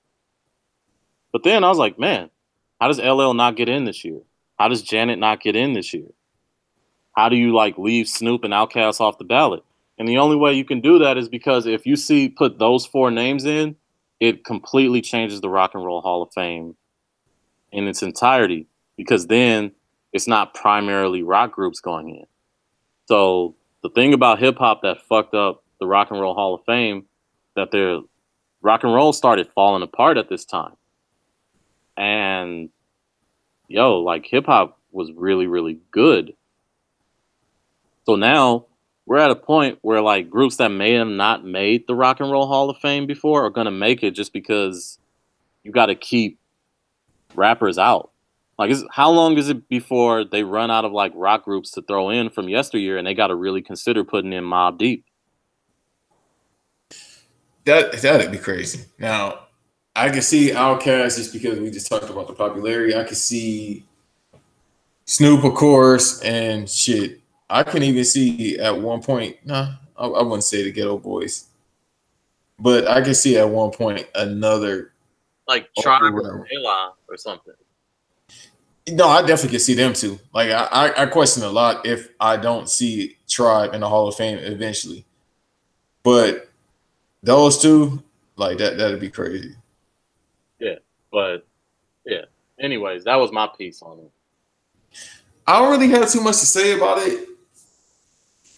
But then I was like, man, how does LL not get in this year? How does Janet not get in this year? How do you like leave Snoop and Outkast off the ballot? And the only way you can do that is because if you put those four names in, it completely changes the Rock and Roll Hall of Fame in its entirety, because then it's not primarily rock groups going in. So the thing about hip hop that fucked up the Rock and Roll Hall of Fame, that their rock and roll started falling apart at this time. And like hip hop was really, really good. So now we're at a point where like groups that may have not made the Rock and Roll Hall of Fame before are going to make it, just because you got to keep rappers out. Like, how long is it before they run out of like rock groups to throw in from yesteryear, and they got to really consider putting in Mobb Deep? That'd be crazy. Now, I can see Outkast just because we just talked about the popularity. I can see Snoop, of course, and shit. I can even see at one point. I wouldn't say the Ghetto Boys, but I can see at one point another like Tribe or Daylight or something. No, I definitely can see them too. Like I question a lot if I don't see Tribe in the Hall of Fame eventually, but those two, like that'd be crazy. Yeah, but yeah. Anyways, that was my piece on it. I don't really have too much to say about it,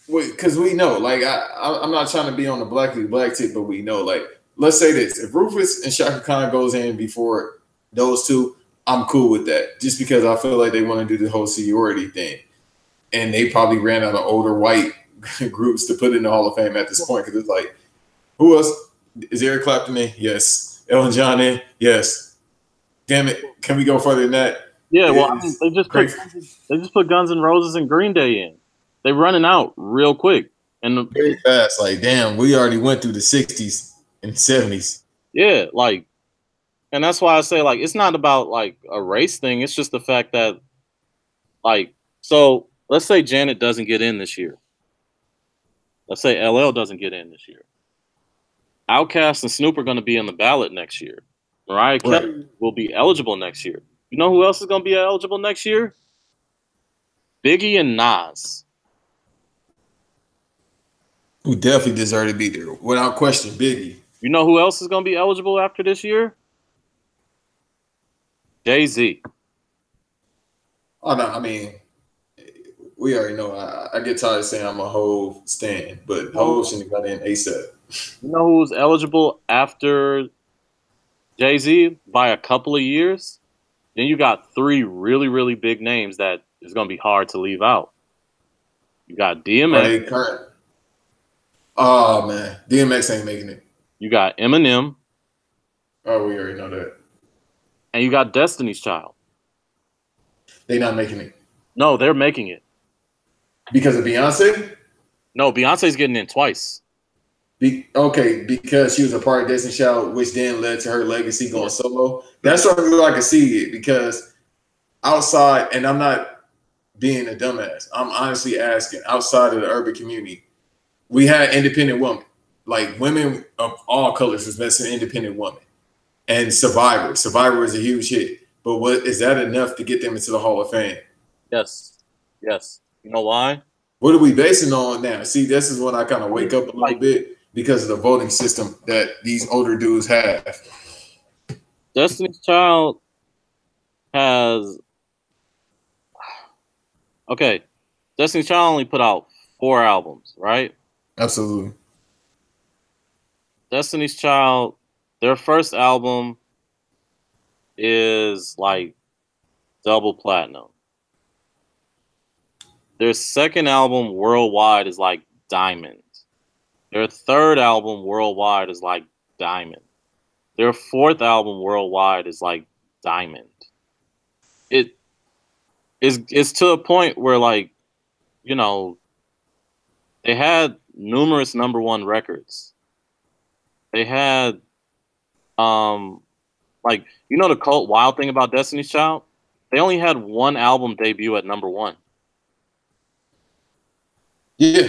because we know, like, I'm not trying to be on the black tip, but we know, like, let's say this: if Rufus and Shaka Khan goes in before those two, I'm cool with that, just because I feel like they want to do the whole seniority thing, and they probably ran out of older white groups to put in the Hall of Fame at this point, because it's like, who else? Is Eric Clapton in? Yes. Elton John in? Yes. Damn it! Can we go further than that? Yeah, well, I mean, they just put Guns N' Roses and Green Day in. They're running out real quick and very fast. Like, damn, we already went through the 60s and 70s. Yeah, like, and that's why I say, like, it's not about like a race thing. It's just the fact that, like, so let's say Janet doesn't get in this year. Let's say LL doesn't get in this year. Outkast and Snoop are going to be on the ballot next year. Mariah Carey will be eligible next year. You know who else is going to be eligible next year? Biggie and Nas. Who definitely deserve to be there, without question. Biggie. You know who else is going to be eligible after this year? Jay-Z. Oh no, I mean, we already know. I get tired of saying I'm a Hov stan, but Hov shouldn't have got in ASAP. You know who's eligible after Jay-Z by a couple of years? Then you got three really, really big names that is going to be hard to leave out. You got DMX. Right, oh, man. DMX ain't making it. You got Eminem. Oh, we already know that. And you got Destiny's Child. They not making it. No, they're making it. Because of Beyonce? No, Beyonce's getting in twice. Okay, because she was a part of Destiny Child, which then led to her legacy going solo. That's something I can see it because outside, and I'm not being a dumbass. I'm honestly asking outside of the urban community, we had independent women, like women of all colors was missing independent women, and Survivor. Survivor is a huge hit, but what is that enough to get them into the Hall of Fame? Yes, yes. You know why? What are we basing on now? See, this is when I kind of wake up a little bit because of the voting system that these older dudes have. Destiny's Child has okay. Destiny's Child only put out 4 albums, right? Absolutely. Destiny's Child, their first album is like double platinum. Their second album worldwide is like diamond. Their third album worldwide is like diamond. Their fourth album worldwide is like diamond. It's to a point where, like, you know, they had numerous #1 records. They had like, you know, the cult wild thing about Destiny's Child? They only had 1 album debut at #1. Yeah.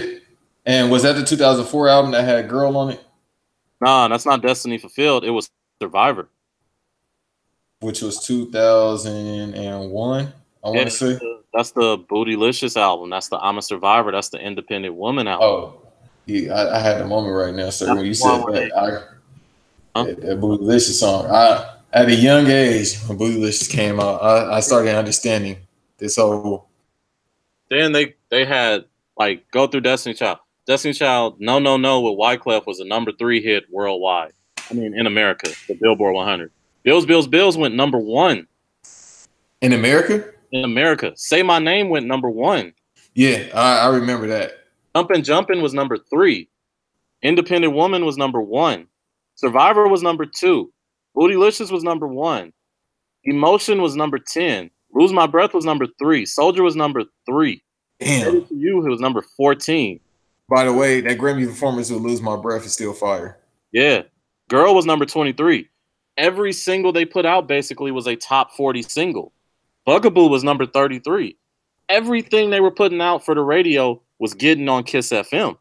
And was that the 2004 album that had Girl on it? Nah, that's not Destiny Fulfilled. It was Survivor. Which was 2001, I want to say. That's the Bootylicious album. That's the I'm a Survivor. That's the Independent Woman album. Oh, yeah, I had the moment right now, sir. When you said that, that Bootylicious song. At a young age, when Bootylicious came out, I started understanding this whole. Then they had, like, go through Destiny Child. Destiny Child, No No No with Wyclef was a #3 hit worldwide. I mean, in America, the Billboard 100. Bills, Bills, Bills went #1. In America? In America. Say My Name went #1. Yeah, I remember that. Jumpin' Jumpin' was #3. Independent Woman was #1. Survivor was #2. Bootylicious was #1. Emotion was #10. Lose My Breath was #3. Soldier was #3. Damn. To You, it was #14. By the way, that Grammy performance with Lose My Breath is still fire. Yeah. Girl was #23. Every single they put out basically was a top 40 single. Bugaboo was #33. Everything they were putting out for the radio was getting on Kiss FM.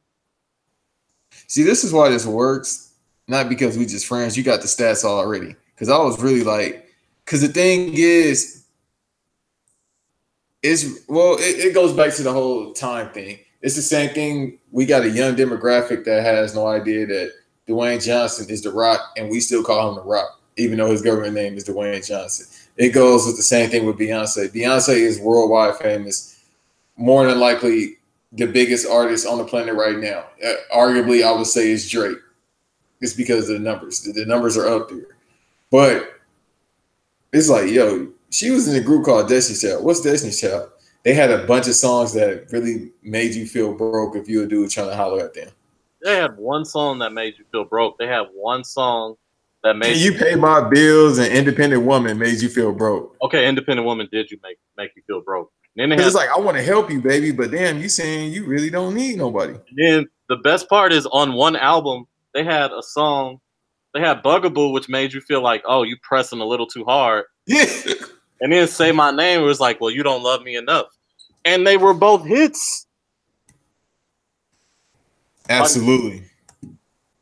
See, this is why this works. Not because we just friends. You got the stats already. Because I was really like, because the thing is, it goes back to the whole time thing. It's the same thing. We got a young demographic that has no idea that Dwayne Johnson is The Rock, and we still call him The Rock, even though his government name is Dwayne Johnson. It goes with the same thing with Beyonce. Beyonce is worldwide famous, more than likely the biggest artist on the planet right now. Arguably, I would say is Drake. It's because of the numbers. The numbers are up there. But it's like, yo, she was in a group called Destiny's Child. What's Destiny's Child? They had a bunch of songs that really made you feel broke if you were a dude trying to holler at them. They had one song that made you feel broke. They had one song that made you pay my bills, and Independent Woman made you feel broke. Okay, Independent Woman did you make you feel broke. And then it's like, I want to help you, baby, but damn, you saying you really don't need nobody. And then the best part is on one album, they had a song, they had Bugaboo, which made you feel like, oh, you pressing a little too hard. Yeah. And then Say My Name, it was like, well, you don't love me enough. And they were both hits. Absolutely.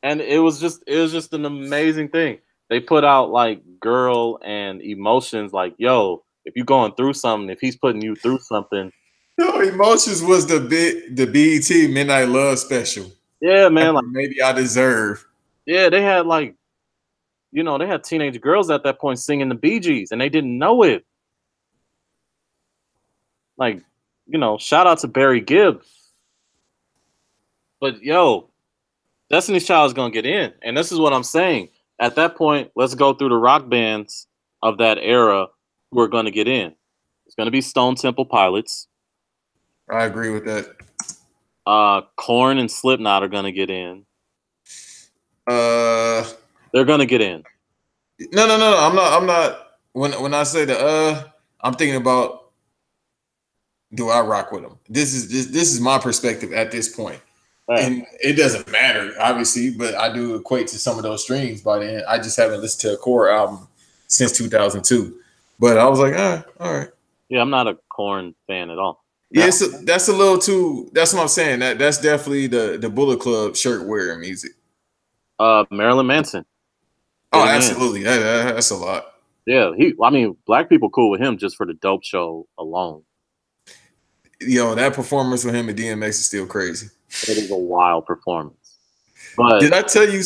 And it was just an amazing thing. They put out like Girl and Emotions, like, yo, if you're going through something, if he's putting you through something. No, Emotions was the BET Midnight Love special. Yeah, man. Like, Maybe I Deserve. Yeah, they had like, you know, they had teenage girls at that point singing the Bee Gees, and they didn't know it. Like, you know, shout out to Barry Gibb. But yo, Destiny's Child is gonna get in, and this is what I'm saying. At that point, let's go through the rock bands of that era who are gonna get in. It's gonna be Stone Temple Pilots. I agree with that. Korn and Slipknot are gonna get in. They're gonna get in. No. I'm not. When I say I'm thinking about, do I rock with them? This is my perspective at this point. And it doesn't matter, obviously, but I do equate to some of those streams by then. I just haven't listened to a core album since 2002. But I was like, all right. Yeah, I'm not a Korn fan at all. Yeah, that's a little too. That's what I'm saying. That's definitely the Bullet Club shirt wearing music. Marilyn Manson. Oh, absolutely. That's a lot. Yeah, I mean, black people cool with him just for the dope show alone. Yo, that performance with him and DMX is still crazy. It is a wild performance. But did I tell you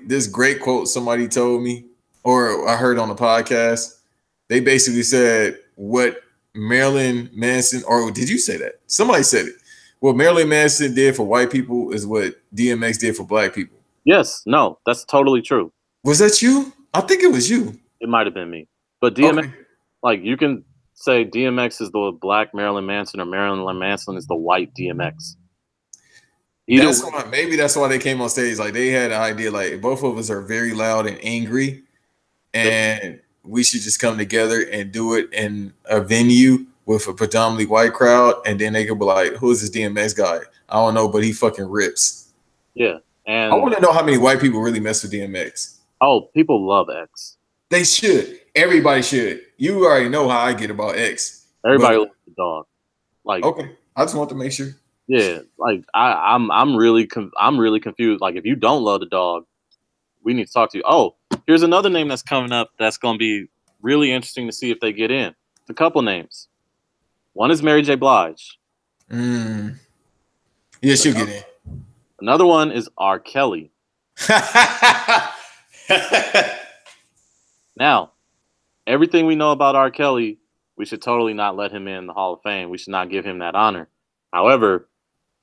this great quote somebody told me, or I heard on the podcast? They basically said what Marilyn Manson, or did you say that? Somebody said it. What Marilyn Manson did for white people is what DMX did for black people. Yes, no, that's totally true. Was that you? I think it was you. It might have been me. But DMX, like you can say DMX is the black Marilyn Manson or Marilyn Manson is the white DMX. Maybe that's why they came on stage. Like they had an idea, like both of us are very loud and angry, and we should just come together and do it in a venue with a predominantly white crowd, and then they could be like, "Who's this DMX guy? I don't know, but he fucking rips." Yeah, and I want to know how many white people really mess with DMX. Oh, people love X. They should. Everybody should. You already know how I get about X. Everybody loves the dog. Like, okay, I just want to make sure. Yeah, like I'm really confused. Like, if you don't love the dog, we need to talk to you. Oh, here's another name that's coming up that's going to be really interesting to see if they get in. A couple names. One is Mary J. Blige. Yeah, she'll get in. Another one is R. Kelly. Now, everything we know about R. Kelly, we should totally not let him in the Hall of Fame. We should not give him that honor. However,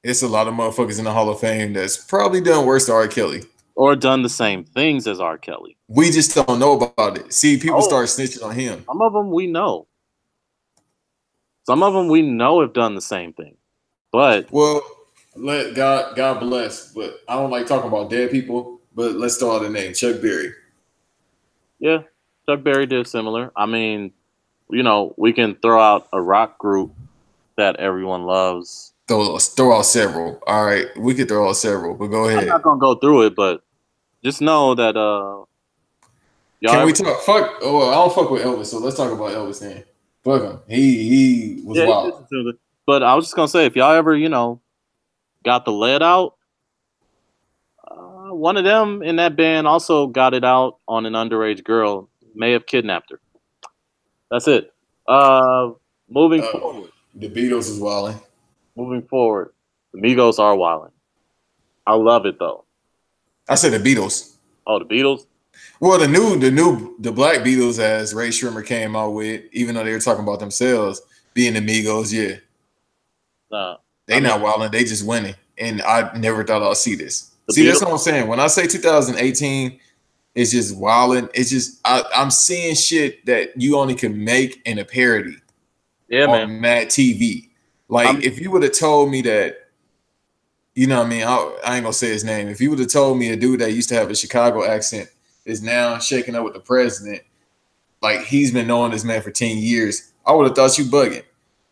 it's a lot of motherfuckers in the Hall of Fame that's probably done worse than R. Kelly. Or done the same things as R. Kelly. We just don't know about it. See, people start snitching on him. Some of them we know. Some of them we know have done the same thing. But let God bless. But I don't like talking about dead people. But let's throw out a name, Chuck Berry. Yeah, Chuck Berry did similar. I mean, we can throw out a rock group that everyone loves. Throw out several. All right, we could throw out several, but go ahead. I'm not gonna go through it, but just know that can we talk? Fuck. Oh, I don't fuck with Elvis, so let's talk about Elvis then. Fuck him. He was wild. But I was just gonna say, if y'all ever got the lead out, one of them in that band also got it out on an underage girl. May have kidnapped her. That's it. Moving forward. The Beatles is wilding. Moving forward, the Migos are wilding. I love it though. I said the Beatles. Oh, the Beatles. Well, the Black Beatles, as Ray Shrimmer came out with, even though they were talking about themselves being the Migos, yeah. They not wilding. They just winning, and I never thought I'd see this. See, that's what I'm saying. When I say 2018, it's just wilding. It's just I'm seeing shit that you only can make in a parody. Yeah, on Mad TV. Like, if you would have told me that, you know what I mean? I ain't gonna say his name. If you would have told me a dude that used to have a Chicago accent is now shaking up with the president, like he's been knowing this man for 10 years, I would have thought you bugging.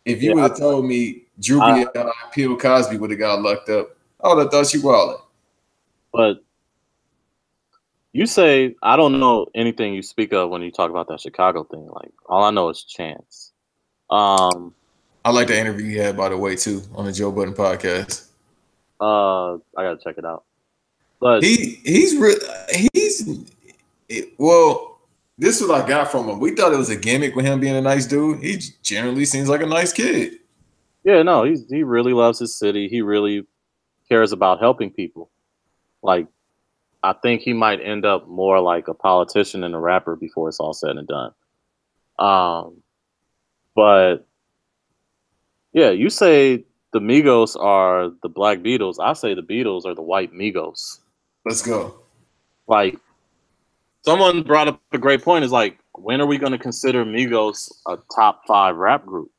If you would have told me Drew Bill Cosby would have got locked up, I would have thought you wilding. But you say, I don't know anything you speak of when you talk about that Chicago thing. Like, all I know is Chance. I like the interview you had, by the way, too, on the Joe Budden podcast. I gotta check it out. But well, this is what I got from him. We thought it was a gimmick with him being a nice dude. He generally seems like a nice kid. Yeah, no, he really loves his city. He really cares about helping people. Like, I think he might end up more like a politician than a rapper before it's all said and done. But yeah, you say the Migos are the Black Beatles. I say the Beatles are the white Migos. Let's go. Like, someone brought up a great point. Is like, when are we going to consider Migos a top 5 rap group?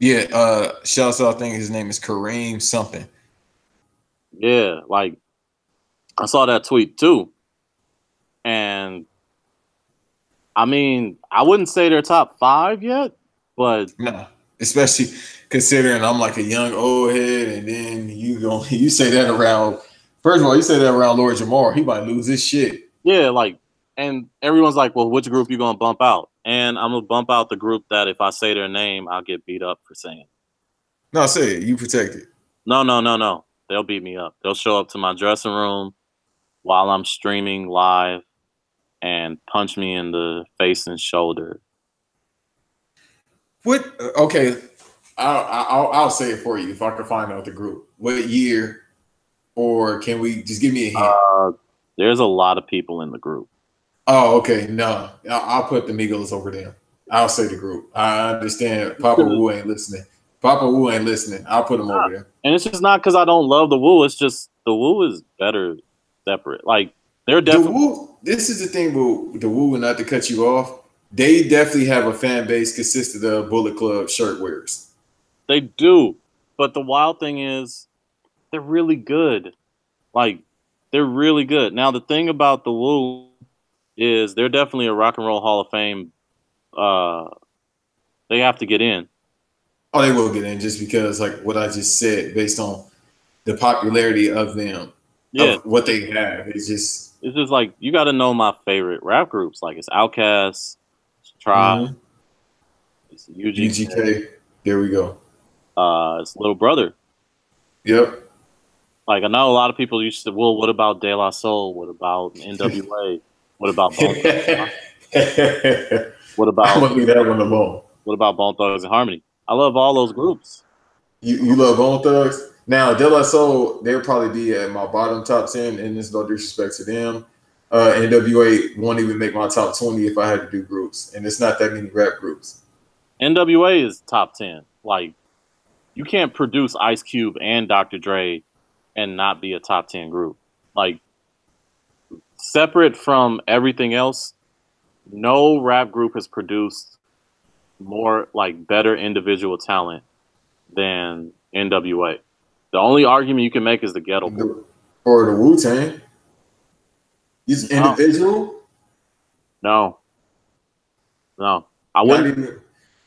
Yeah, shouts out. I think his name is Kareem something. Yeah, like I saw that tweet too, and I mean, I wouldn't say they're top 5 yet, but especially considering I'm like a young old head, and then you say that around. First of all, you say that around Lord Jamar, he might lose his shit. Yeah, like, and everyone's like, well, which group you gonna bump out? And I'm gonna bump out the group that if I say their name, I'll get beat up for saying. No, say it. You protect it. No. They'll beat me up. They'll show up to my dressing room while I'm streaming live and punch me in the face and shoulder. What? Okay, I'll say it for you if I can find out the group. What year? Or can we just give me a hint? There's a lot of people in the group. Oh, okay. No, I'll put the Migos over there. I'll say the group. I understand. Papa Wu ain't listening. I'll put them over there. And it's just not because I don't love the Wu. It's just the Wu is better separate. Like they're definitely. The Wu, this is the thing with the Wu, and not to cut you off. They definitely have a fan base consisted of Bullet Club shirt wearers. They do, but the wild thing is, they're really good. Like they're really good. Now the thing about the Wu is they're definitely a Rock and Roll Hall of Fame. They have to get in. Oh, they will get in just because, like what I just said, based on the popularity of them, of what they have. It's just like you got to know my favorite rap groups. Like it's Outkast, it's Tribe, it's UGK. There we go. It's Little Brother. Yep. Like I know a lot of people used to. Well, what about De La Soul? What about NWA? What about Bone Thugs? What about? I'm gonna leave that one alone. What about Bone Thugs and Harmony? I love all those groups. You love Bone Thugs? Now, De La Soul, they'll probably be at my bottom top 10, and there's no disrespect to them. NWA won't even make my top 20 if I had to do groups, and it's not that many rap groups. NWA is top 10. Like, you can't produce Ice Cube and Dr. Dre and not be a top 10 group. Like, separate from everything else, no rap group has produced more like better individual talent than NWA. The only argument you can make is the Ghetto Boys or the Wu-Tang. He's individual. No, I wouldn't. Even,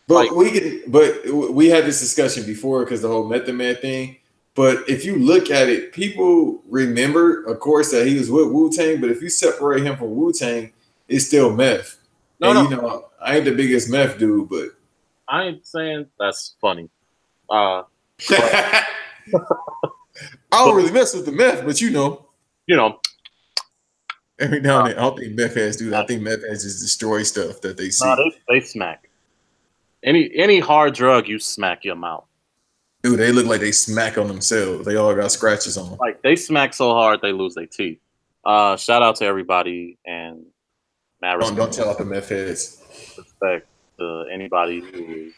but like, we had this discussion before because the whole Method Man thing. But if you look at it, people remember, of course, that he was with Wu-Tang. But if you separate him from Wu-Tang, it's still Meth. You know, I ain't the biggest Meth dude, but I ain't saying that's funny. I don't really mess with the Meth, but you know, every now and then, I don't think Meth heads do that. I think Meth heads just destroy stuff that they see. No, they smack. Any hard drug, you smack your mouth. Dude, they look like they smack on themselves. They all got scratches on them. Like they smack so hard they lose their teeth. Shout out to everybody and don't tell out the Meth heads. Respect to anybody who is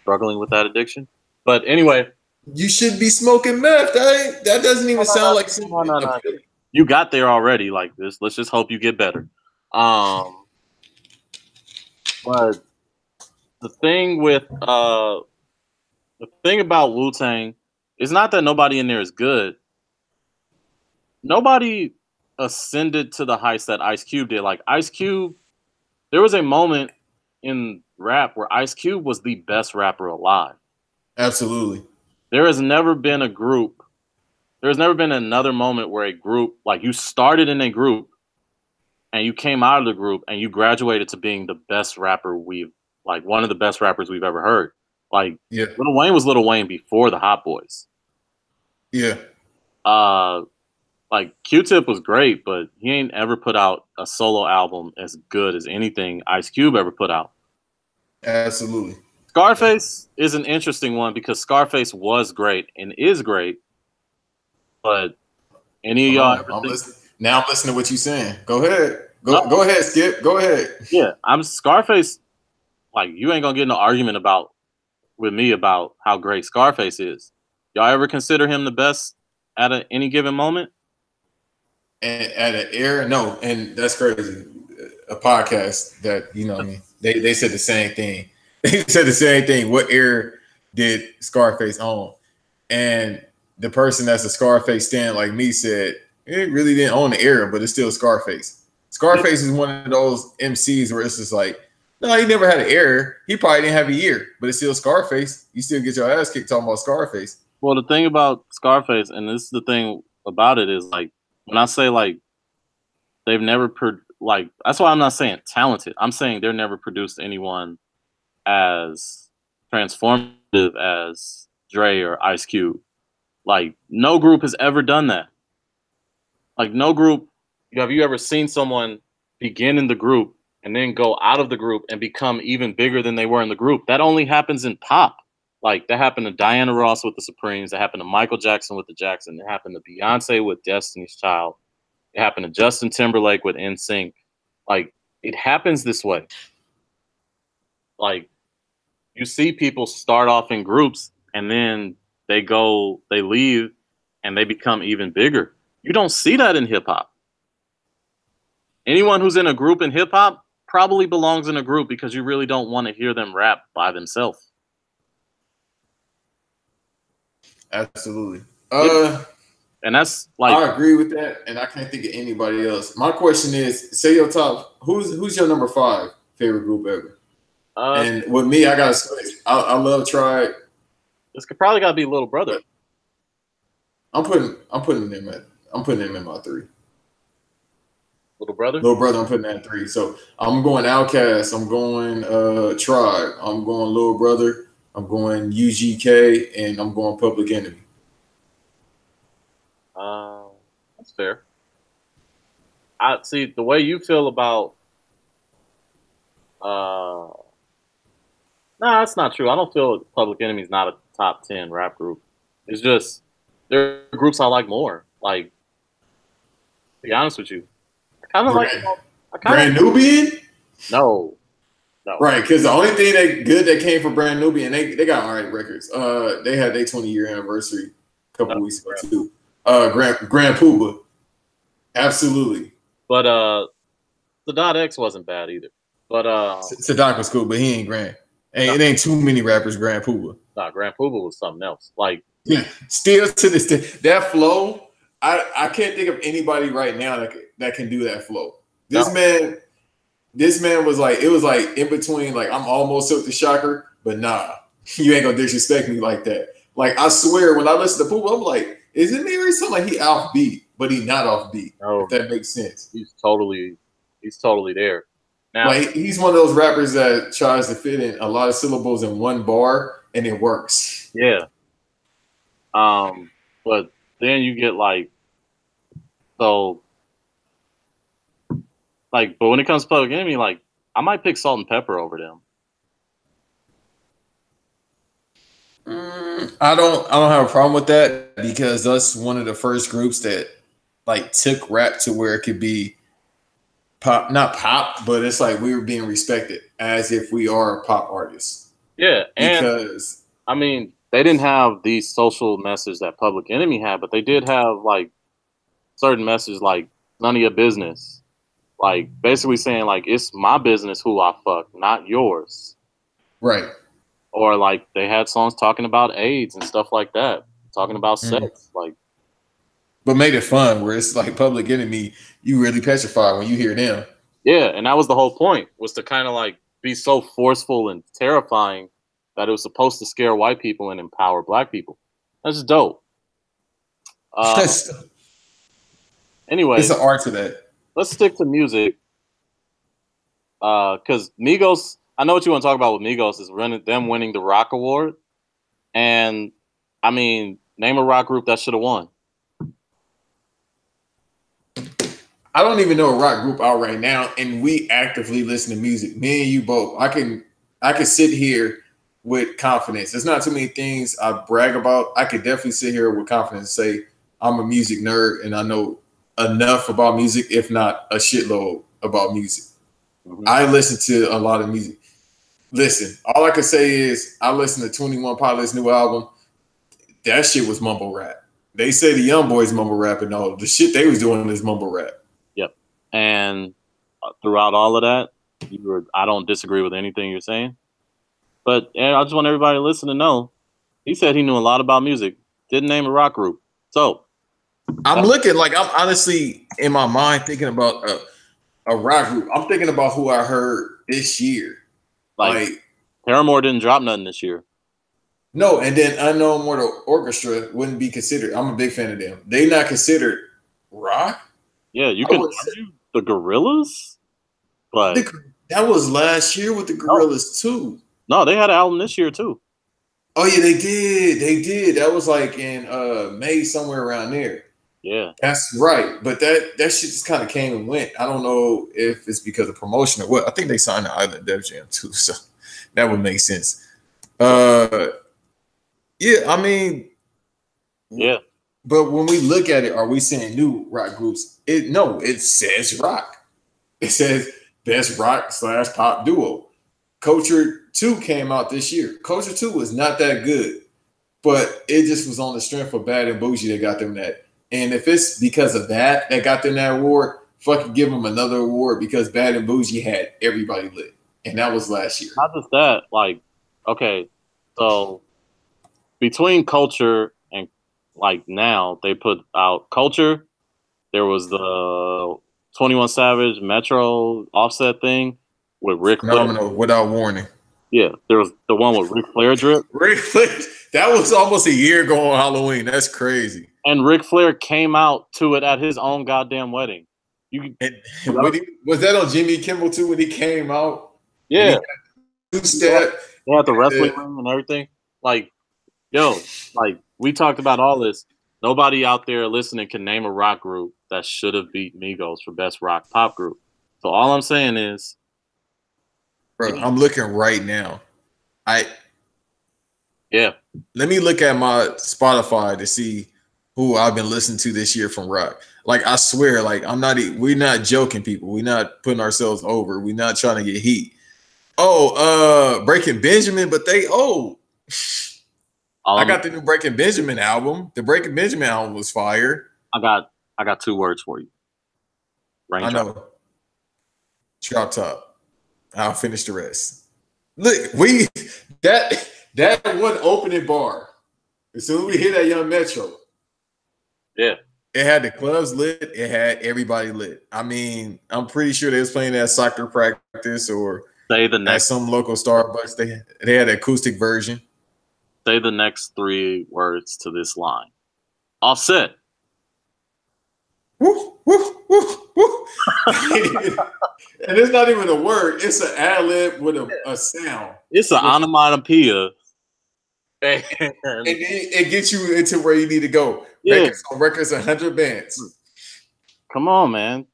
struggling with that addiction. But anyway, you should be smoking meth. That doesn't even sound like something. No. You got there already. Like this. Let's just hope you get better. But the thing about Wu-Tang is not that nobody in there is good. Nobody ascended to the heights that Ice Cube did. Like Ice Cube, there was a moment in rap where Ice Cube was the best rapper alive. Absolutely. There has never been a group. There's never been another moment where a group, like you started in a group and you came out of the group and you graduated to being the best rapper one of the best rappers we've ever heard. Like Lil Wayne was Lil Wayne before the Hot Boys. Yeah. Like Q-Tip was great, but he ain't ever put out a solo album as good as anything Ice Cube ever put out. Absolutely. Scarface is an interesting one because Scarface was great and is great, but any of y'all now I'm listening to what you're saying. Go ahead. Go ahead, Skip. Go ahead. Yeah, I'm Scarface. Like you ain't gonna get in an argument with me about how great Scarface is. Y'all ever consider him the best at any given moment? And at an era, no, and that's crazy. A podcast that I mean, they said the same thing. They said the same thing. What era did Scarface own? And the person that's a Scarface stan like me said it really didn't own the era, but it's still Scarface. Scarface is one of those MCs where it's just like No, he never had an error. He probably didn't have a year, but it's still Scarface. You still get your ass kicked talking about Scarface. Well, the thing about Scarface, and this is the thing about it, is like when I say like they've never like that's why I'm not saying talented. I'm saying they're never produced anyone as transformative as Dre or Ice Cube. Like no group has ever done that. Like no group. Have you ever seen someone begin in the group and then go out of the group and become even bigger than they were in the group? That only happens in pop. Like that happened to Diana Ross with the Supremes. That happened to Michael Jackson with the Jackson. It happened to Beyonce with Destiny's Child. It happened to Justin Timberlake with NSYNC. Like it happens this way. Like you see people start off in groups and then they leave and they become even bigger. You don't see that in hip hop. Anyone who's in a group in hip hop probably belongs in a group because you really don't want to hear them rap by themselves. Absolutely. And that's like I agree with that, and I can't think of anybody else. My question is, say your top. Who's your number 5 favorite group ever? And with me, I gotta say, I love Tribe. This could probably gotta be Little Brother. I'm putting them in my 3. Little Brother? Little Brother, I'm putting that at 3. So I'm going Outkast, I'm going Tribe, I'm going Little Brother, I'm going UGK, and I'm going Public Enemy. That's fair. I see the way you feel about no, that's not true. I don't feel Public Enemy is not a top 10 rap group. It's just there are groups I like more. Like, to be honest with you, I kind of like Brand Nubian. No. Right, because the only thing that came from Brand Nubian, they got alright records. They had their 20-year anniversary a couple weeks ago too. Grand Puba, absolutely. But Sadat X wasn't bad either. But Sadat was cool, but he ain't Grand. It ain't too many rappers Grand Puba. Nah, Grand Puba was something else. Like yeah, still to this day, that flow. I can't think of anybody right now that can do that flow. This man was like, it was like in between, like I'm almost Silk the Shocker, but nah, you ain't gonna disrespect me like that. Like I swear, when I listen to Puba, I'm like, isn't there something like he offbeat, but he not offbeat? No, if that makes sense. He's totally there. Now, like he's one of those rappers that tries to fit in a lot of syllables in one bar, and it works. Yeah. But then you get but when it comes to Public Enemy, like I might pick Salt and Pepper over them. I don't have a problem with that because that's one of the first groups that like took rap to where it could be pop, not pop, but it's like we were being respected as if we are pop artists. Yeah, because I mean they didn't have these social messages that Public Enemy had, but they did have like certain messages like none of your business. Like basically saying like it's my business who I fuck, not yours. Right. Or like they had songs talking about AIDS and stuff like that, talking about sex, like. But made it fun, where it's like Public Enemy, you really petrified when you hear them. Yeah, and that was the whole point, was to kind of like be so forceful and terrifying that it was supposed to scare white people and empower black people. That's dope. Anyway, it's an art to that. Let's stick to music, because Migos. I know what you want to talk about with Migos is them winning the Rock Award, and I mean, name a rock group that should have won. I don't even know a rock group out right now, and we actively listen to music. Me and you both. I can sit here with confidence. There's not too many things I brag about. I could definitely sit here with confidence and say I'm a music nerd and I know enough about music, if not a shitload about music. Mm-hmm. I listen to a lot of music. Listen, all I can say is I listened to 21 Pilot's new album. That shit was mumble rap. They say the young boys mumble rap and all the shit they was doing is mumble rap. Yep. And throughout all of that, I don't disagree with anything you're saying. But I just want everybody to listen to know. He said he knew a lot about music. Didn't name a rock group. So I'm looking like I'm honestly in my mind thinking about a rock group. I'm thinking about who I heard this year. Like Paramore didn't drop nothing this year. No, and then Unknown Mortal Orchestra wouldn't be considered. I'm a big fan of them. They not considered rock. Yeah, you can argue the Gorillaz, but that was last year with the Gorillaz too. No, they had an album this year too. Oh yeah, they did. They did. That was like in May, somewhere around there. Yeah, that's right. But that shit just kind of came and went. I don't know if it's because of promotion or what. I think they signed the Island Def Jam too, so that would make sense. Yeah, I mean, yeah. But when we look at it, are we saying new rock groups? No, it says rock. It says best rock / pop duo. Culture 2 came out this year. Culture 2 was not that good, but it just was on the strength of Bad and Bougie that got them that. And if it's because of that got them that award, fucking give them another award because Bad and Bougie had everybody lit. And that was last year. Not just that, like, okay, so between Culture and like now, they put out Culture. There was the 21 Savage Metro Offset thing with Ric Flair. Without Warning. Yeah, there was the one with Ric Flair drip. Ric Flair, that was almost a year ago on Halloween. That's crazy. And Ric Flair came out to it at his own goddamn wedding. Was that on Jimmy Kimmel too when he came out? Yeah. Two-step. They had the wrestling ring and everything. Like, yo, like we talked about all this. Nobody out there listening can name a rock group that should have beat Migos for best rock pop group. So all I'm saying is, bro, I'm looking right now. Let me look at my Spotify to see who I've been listening to this year from rock. Like, I swear, like, we're not joking, people. We're not putting ourselves over. We're not trying to get heat. Breaking Benjamin, but they old. I got the new Breaking Benjamin album. The Breaking Benjamin album was fire. I got 2 words for you. I know. Drop Top. I'll finish the rest. Look, that one opening bar. As soon as we hit that Young Metro, yeah, it had the clubs lit. It had everybody lit. I mean, I'm pretty sure they was playing at soccer practice or at some local Starbucks. They had an acoustic version. Say the next 3 words to this line. Offset. Woo, woo, woo, woo. And it's not even a word. It's an ad-lib with a sound. It's an onomatopoeia. And it gets you into where you need to go. Yeah. Records 100 bands. Come on, man.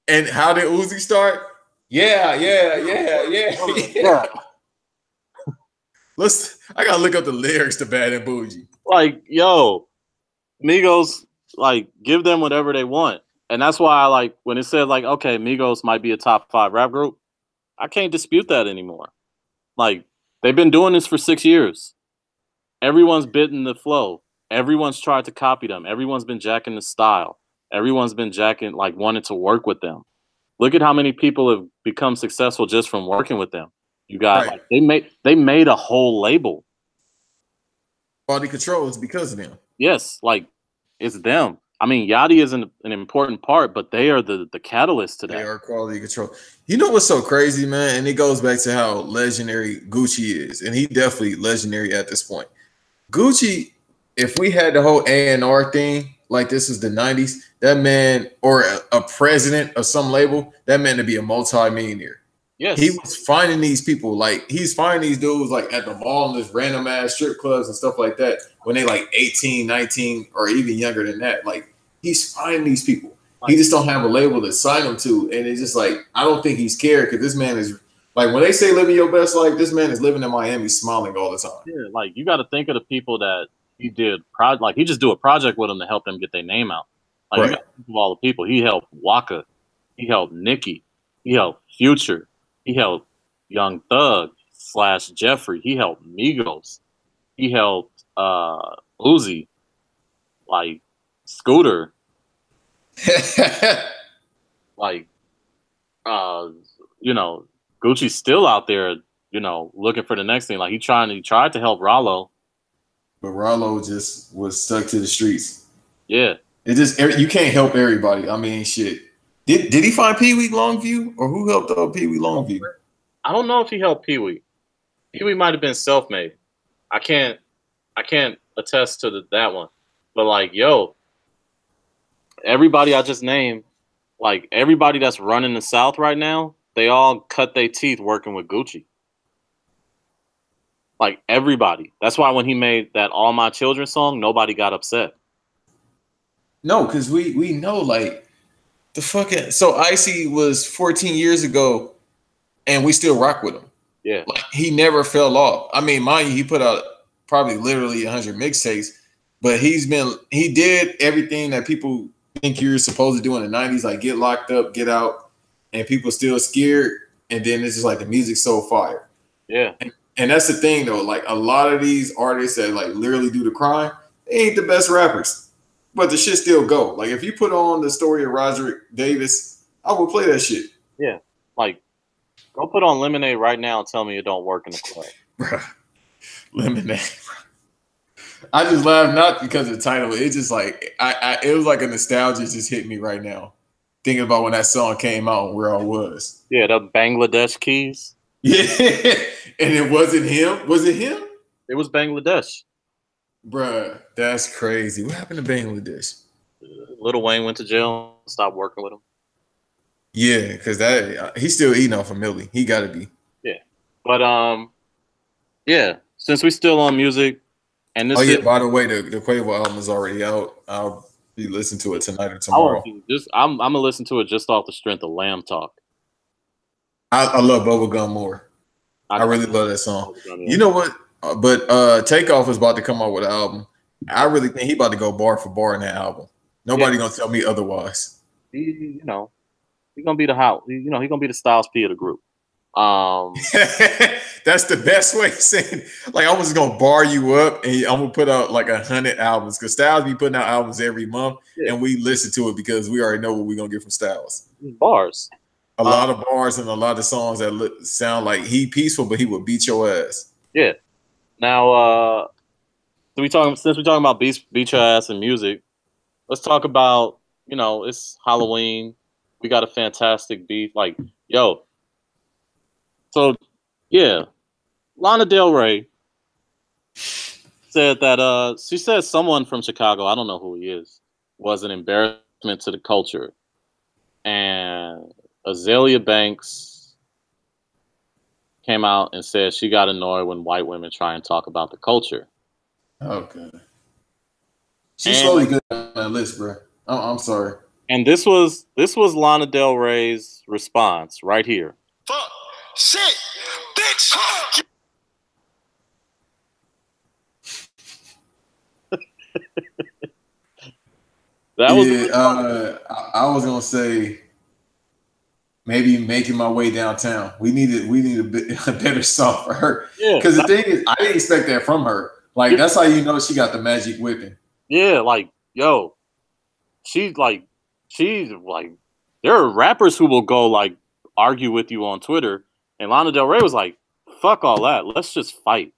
And how did Uzi start? Yeah. I gotta look up the lyrics to Bad and Bougie. Like, yo, Migos, like, give them whatever they want. And that's why I like when it said, like, okay, Migos might be a top 5 rap group. I can't dispute that anymore. Like, they've been doing this for 6 years. Everyone's bitten the flow. Everyone's tried to copy them. Everyone's been jacking the style. Everyone's been jacking, like, wanting to work with them. Look at how many people have become successful just from working with them. You got like, they made a whole label. Quality Control is because of them. Yes, like it's them. I mean, Yachty is an important part, but they are the catalyst to that. They are Quality Control. You know what's so crazy, man? And it goes back to how legendary Gucci is, and he definitely legendary at this point. Gucci, if we had the whole A&R thing, like this was the 90s, that man, or a president of some label, that man to be a multi-millionaire. Yes. He was finding these people, like he's finding these dudes like at the mall and this random ass strip clubs and stuff like that when they like 18, 19, or even younger than that. Like he's finding these people. He just don't have a label to sign them to. And it's just like, I don't think he's scared because this man is like, when they say living your best life, this man is living in Miami smiling all the time. Yeah, like you got to think of the people that he did, like he just do a project with them to help them get their name out. Like you got to think of all the people. He helped Waka. He helped Nicki. He helped Future. He helped Young Thug / Jeffrey. He helped Migos. He helped Uzi, like Scooter. Like, you know, Gucci's still out there, you know, looking for the next thing. Like he tried to help Rollo. But Rollo just was stuck to the streets. Yeah. It just, you can't help everybody. I mean, shit. Did he find Pee Wee Longview, or who helped Pee Wee Longview? I don't know if he helped Pee Wee. Pee-wee might have been self-made. I can't attest to that one. But like, yo, everybody I just named, like everybody that's running the South right now, they all cut their teeth working with Gucci. Like everybody. That's why when he made that All My Children song, nobody got upset. No, because we know like the fucking so Icy was 14 years ago, and we still rock with him. Yeah, like he never fell off. I mean, mind you, he put out probably literally 100 mixtapes, but he did everything that people think you're supposed to do in the 90s, like get locked up, get out, and people still scared. And then it's just like the music's so fire. Yeah. And that's the thing though, like a lot of these artists that like literally do the crime, they ain't the best rappers, but the shit still go. Like if you put on the story of Roderick Davis, I would play that shit. Yeah, like go put on Lemonade right now and tell me it don't work in the club. Bruh. Lemonade. I just laughed not because of the title. It's just like it was like a nostalgia just hit me right now, thinking about when that song came out and where I was. Yeah, the Bangladesh Keys. Yeah, and it wasn't him. Was it him? It was Bangladesh. Bruh, that's crazy. What happened to Bangladesh? Lil Wayne went to jail. Stopped working with him. Yeah, because that he's still eating off of Millie. He got to be. Yeah, but yeah. Since we still on music, and this. Oh yeah. By the way, the Quavo album is already out. I'll be listening to it tonight or tomorrow. I'm gonna listen to it just off the strength of Lamb Talk. I love Bubblegum more. I really love that song. You know what? But Takeoff is about to come out with an album. I really think he about to go bar for bar in that album. Nobody gonna tell me otherwise. He's gonna be the house. He's gonna be the Styles P of the group. That's the best way of saying it. Like I was gonna bar you up and I'm gonna put out like 100 albums because Styles be putting out albums every month and we listen to it because we already know what we're gonna get from Styles. Bars. A lot of bars and a lot of songs that sound like he peaceful, but he would beat your ass. Yeah. Now, since we're talking about beat your ass and music, let's talk about, it's Halloween. We got a fantastic beat. Like, yo. So, yeah. Lana Del Rey said that, she said someone from Chicago, I don't know who he is, was an embarrassment to the culture. And Azalea Banks came out and said she got annoyed when white women try and talk about the culture. Okay. She's slowly good on that list, bro. I'm sorry. And this was Lana Del Rey's response right here. Fuck, shit, bitch. That was I was gonna say maybe making my way downtown. We need a better song for her. Yeah, because the thing is, I didn't expect that from her. Like that's how you know she got the magic whipping. Yeah, like yo, she's like there are rappers who will go like argue with you on Twitter, and Lana Del Rey was like, "Fuck all that, let's just fight."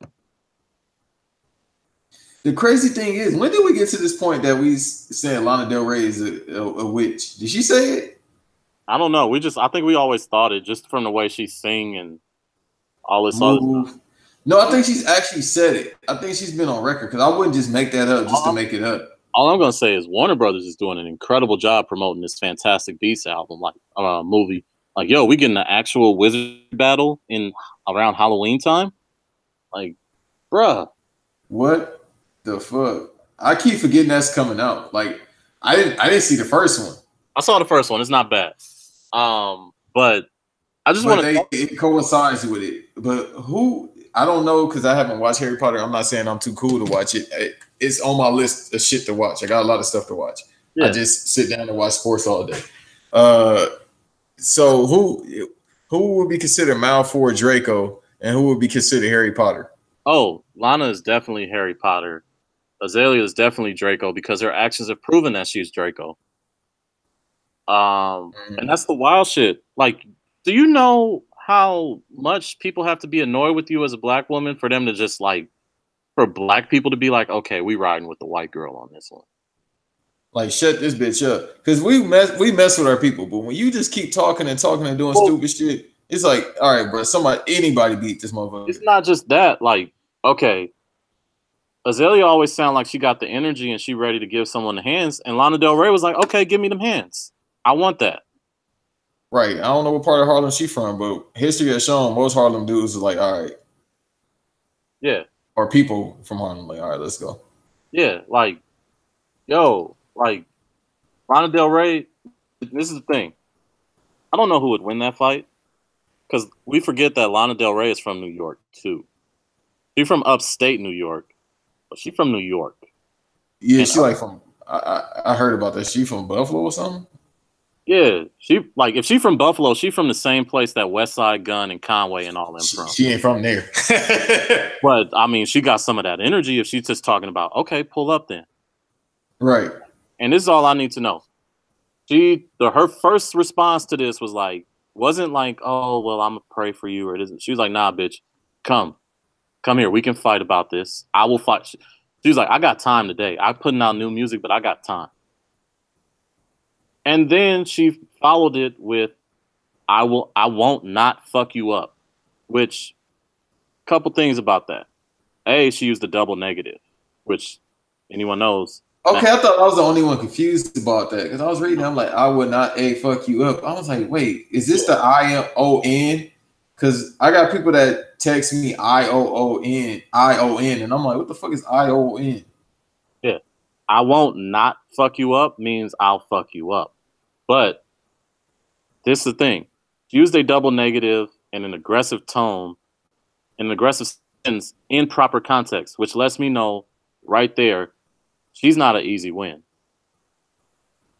The crazy thing is, when did we get to this point that we saying Lana Del Rey is a witch? Did she say it? I don't know. I think we always thought it just from the way she sing and all this other stuff. No, I think she's actually said it. I think she's been on record because I wouldn't just make that up just to make it up. All I'm gonna say is Warner Brothers is doing an incredible job promoting this Fantastic Beasts album, like movie. Like, yo, we getting an actual wizard battle in around Halloween time. Like, bruh, what the fuck? I keep forgetting that's coming out. Like, I didn't see the first one. I saw the first one. It's not bad. But I just want to. It coincides with it. But who? I don't know because I haven't watched Harry Potter. I'm not saying I'm too cool to watch it. It's on my list of shit to watch. I got a lot of stuff to watch. Yeah. I just sit down and watch sports all day. So who would be considered Malfoy or Draco, and who would be considered Harry Potter? Oh, Lana is definitely Harry Potter. Azalea is definitely Draco because her actions have proven that she's Draco. And that's the wild shit. Like, do you know how much people have to be annoyed with you as a black woman for them to just like, for black people to be like, okay, we riding with the white girl on this one. Like, shut this bitch up. Because we mess with our people, but when you just keep talking and doing stupid shit, It's like, all right, bro, anybody beat this motherfucker. It's not just that. Like, okay, Azalea always sound like she got the energy and she ready to give someone the hands. And Lana Del Rey was like, okay, give me them hands. I want that. Right. I don't know what part of Harlem she from, but history has shown most Harlem dudes are like, all right. Yeah. Or people from Harlem like, all right, let's go. Yeah, like, yo, like, Lana Del Rey, this is the thing. I don't know who would win that fight. Because we forget that Lana Del Rey is from New York, too. She's from upstate New York, but she's from New York. Yeah, she like from, I heard about that. She from Buffalo or something? Yeah, if she from Buffalo, she from the same place that Westside Gun and Conway and all them from. She ain't from there. But, I mean, she got some of that energy if she's just talking about, okay, pull up then. Right. And this is all I need to know. Her first response to this was like, wasn't like, oh, well, I'm gonna pray for you, or it isn't. She was like, nah, bitch, come here. We can fight about this. I will fight. She was like, I got time today. I'm putting out new music, but I got time. And then she followed it with, I won't not fuck you up, which, couple things about that. A, she used the double negative, which anyone knows. Okay, I thought I was the only one confused about that because I was reading. I'm like, I would not fuck you up. I was like, wait, is this the ION? Because I got people that text me ION, and I'm like, what the fuck is ION? Yeah, I won't not fuck you up means I'll fuck you up. But this is the thing: use a double negative in an aggressive tone, in an aggressive sentence in proper context, which lets me know right there. She's not an easy win.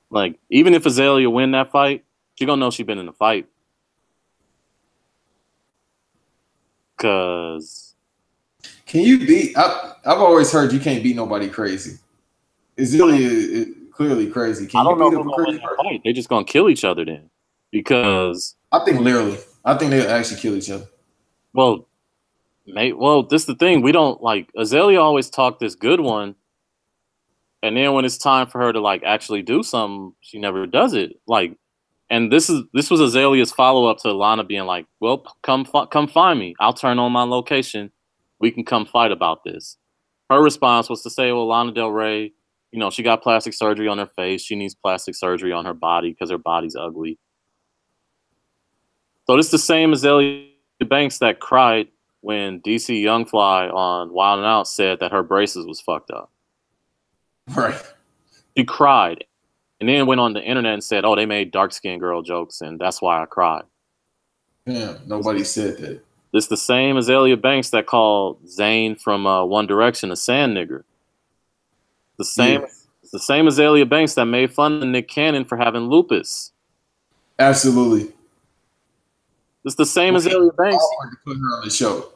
Like, even if Azalea win that fight, she gonna know she been in a fight. Cause can you beat? I've always heard you can't beat nobody crazy. Azalea is clearly crazy. Can I don't you know beat who a crazy fight. They just gonna kill each other then. Because I think they'll actually kill each other. Well, this is the thing. We don't like Azalea always talk this good one. And then when it's time for her to like actually do something, she never does it. Like, and this was Azalea's follow up to Lana being like, "Well, come find me. I'll turn on my location. We can come fight about this." Her response was to say, "Well, Lana Del Rey, you know, she got plastic surgery on her face. She needs plastic surgery on her body because her body's ugly." So this is the same Azalea Banks that cried when DC Young Fly on Wild 'N Out said that her braces was fucked up. Right. She cried and then went on the internet and said, oh, they made dark-skinned girl jokes and that's why I cried. Yeah, nobody said that. It's the same Azalea Banks that called Zayn from One Direction a sand nigger. It's the same Azalea Banks that made fun of Nick Cannon for having lupus. Absolutely. It's the same Azalea Banks. To put her on the show.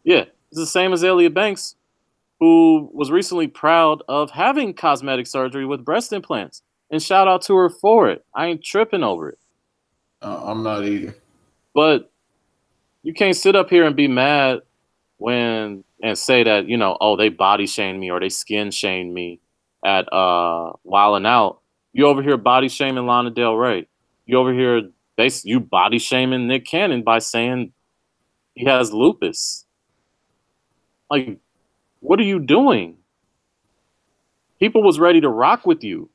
Yeah, it's the same Azalea Banks who was recently proud of having cosmetic surgery with breast implants. And shout out to her for it. I ain't tripping over it. I'm not either. But you can't sit up here and be mad and say that, you know, oh, they body shamed me or they skin shamed me at Wild 'N Out. You over here body shaming Lana Del Rey. You over here you body shaming Nick Cannon by saying he has lupus. Like, what are you doing? People was ready to rock with you.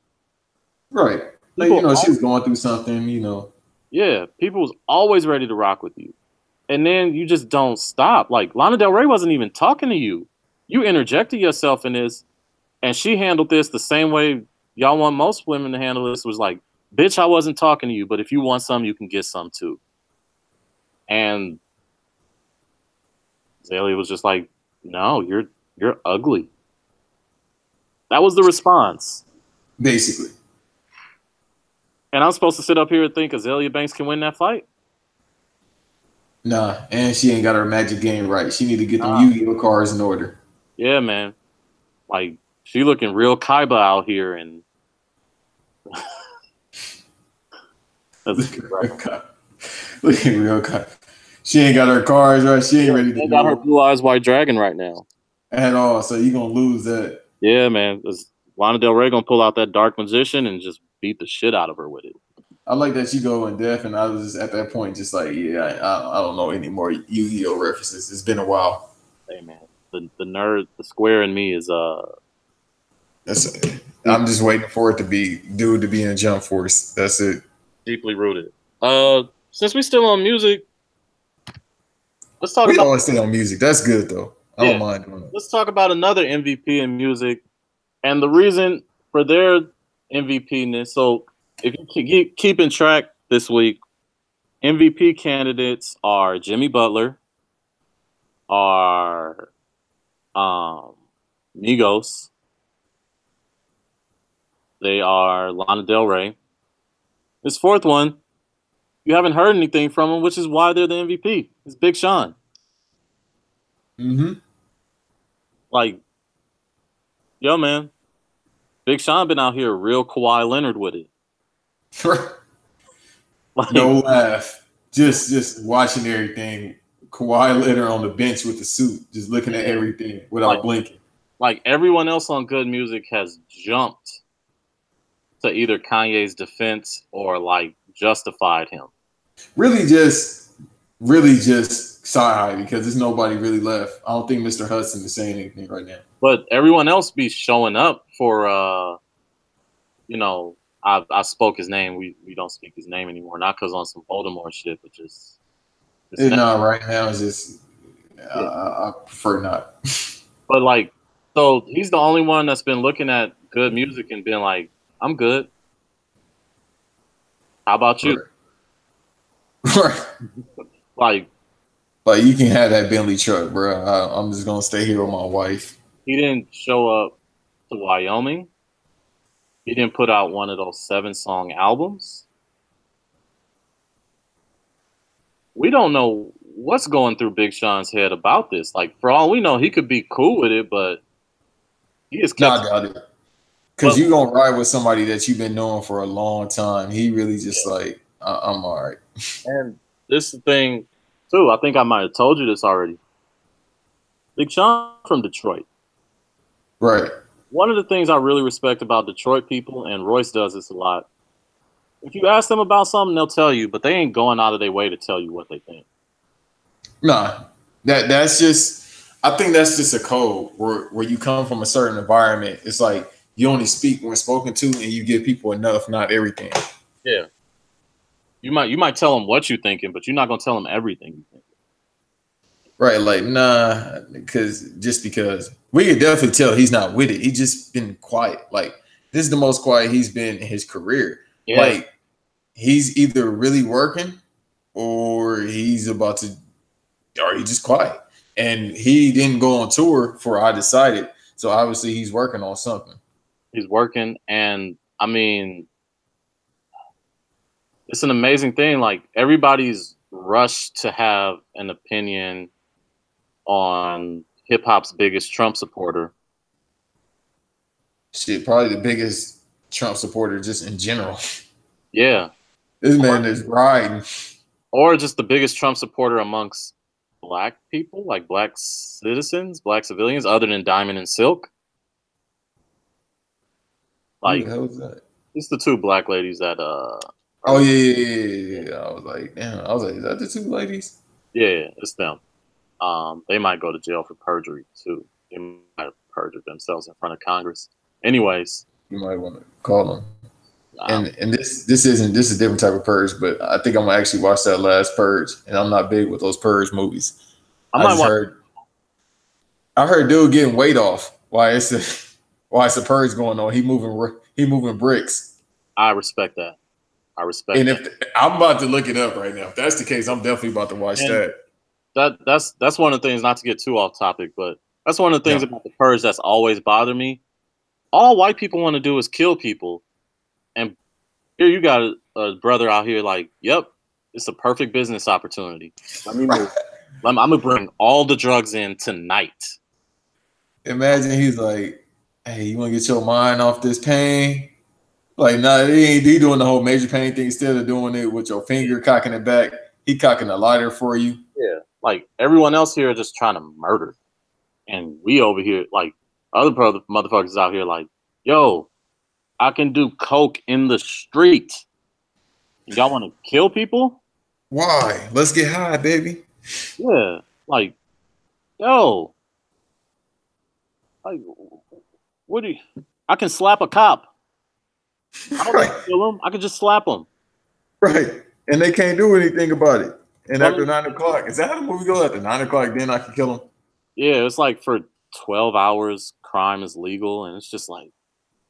Right. Like, you know, she was going through something, you know. Yeah, people was always ready to rock with you. And then you just don't stop. Like, Lana Del Rey wasn't even talking to you. You interjected yourself in this, and she handled this the same way y'all want most women to handle this. Was like, bitch, I wasn't talking to you, but if you want some, you can get some too. And Azalea was just like, no, you're ugly. That was the response. Basically. And I'm supposed to sit up here and think Azalea Banks can win that fight? Nah, and she ain't got her magic game right. She need to get them Yu-Gi-Oh cards in order. Yeah, man. Like, she looking real Kaiba out here, and looking real Kaiba. She ain't got her cards right. She ain't ready to. She got her Blue Eyes White Dragon right now at all. So you gonna lose that? Yeah, man. Lana Del Rey gonna pull out that Dark Magician and just beat the shit out of her with it. I like that you go in depth, and I was just at that point, just like, yeah, I don't know any more Yu-Gi-Oh references. It's been a while. Hey man, the nerd, the square in me is That's I'm just waiting for it to be dude to be in Jump Force. That's it. deeply rooted. Since we still on music, let's talk We about always stay on music. That's good though. I don't mind doing it. let's talk about another MVP in music, and the reason for their MVP-ness. So, if you keep keeping track this week, MVP candidates are Jimmy Butler, are Migos, they are Lana Del Rey. This fourth one, you haven't heard anything from them, which is why they're the MVP. It's Big Sean. Mm-hmm. Like, yo, man, Big Sean been out here real Kawhi Leonard with it. Like, No laugh. Just watching everything. Kawhi Leonard on the bench with the suit, just looking at everything without blinking. Like everyone else on Good Music has jumped to either Kanye's defense or like justified him. Really just side because there's nobody really left. I don't think Mr. Hudson is saying anything right now. But everyone else be showing up for you know, I spoke his name. We don't speak his name anymore. Not because on some Voldemort shit, but just no, right now it's just I prefer not. But like, so he's the only one that's been looking at Good Music and been like, I'm good. How about you? Right. Like you can have that Bentley truck, bro. I'm just gonna stay here with my wife. He didn't show up to Wyoming. He didn't put out one of those 7-song albums. We don't know what's going through Big Sean's head about this. Like, for all we know, he could be cool with it, but he is kept. I doubt it. Because you're gonna ride with somebody that you've been knowing for a long time. He really just like, I'm all right. And this is the thing, too. I think I might have told you this already. Big Sean from Detroit. Right. One of the things I really respect about Detroit people, and Royce does this a lot, if you ask them about something, they'll tell you, but they ain't going out of their way to tell you what they think. Nah, that's just, I think that's just a code where you come from a certain environment. It's like you only speak when spoken to, and you give people enough, not everything. Yeah. You might tell them what you're thinking, but you're not gonna tell them everything you think. Right, like nah, because we could definitely tell he's not with it. He's just been quiet. Like this is the most quiet he's been in his career. Yeah. Like he's either really working or he's just quiet. And he didn't go on tour for I Decided. So obviously he's working on something. He's working, and I mean, it's an amazing thing. Like everybody's rushed to have an opinion on hip hop's biggest Trump supporter. Shit, probably the biggest Trump supporter just in general. Yeah. This man is riding. Or just the biggest Trump supporter amongst black people, like black citizens, black civilians, other than Diamond and Silk. Like, who the hell is that? It's the two black ladies that oh yeah. I was like, damn. I was like, is that the two ladies? Yeah, it's them. They might go to jail for perjury too. They might have perjured themselves in front of Congress. Anyways, you might want to call them. And this is a different type of purge, but I think I'm gonna actually watch that last purge. And I'm not big with those purge movies. I heard dude getting weight off. Why it's a purge going on? He moving bricks. I respect that. And if I'm about to look it up right now, if that's the case, I'm definitely about to watch that. That's one of the things, not to get too off topic, but that's one of the things about the purge that's always bothered me. All white people want to do is kill people. And here you got a brother out here like, yep, it's a perfect business opportunity. I'm going to bring all the drugs in tonight. Imagine he's like, hey, you want to get your mind off this pain? Like, nah, he doing the whole major pain thing. Instead of doing it with your finger cocking it back, he cocking a lighter for you. Yeah. Like, everyone else here are just trying to murder. And we over here, like, other motherfuckers out here like, yo, I can do coke in the street. Y'all want to kill people? Why? Let's get high, baby. Yeah, like, yo, like, what do you? I can slap a cop. I don't need to kill him. I can just slap him. Right. And they can't do anything about it. And Well, after 9 o'clock, is that how the movie goes? After 9 o'clock, then I can kill them. yeah, it's like for 12 hours, crime is legal, and it's just like,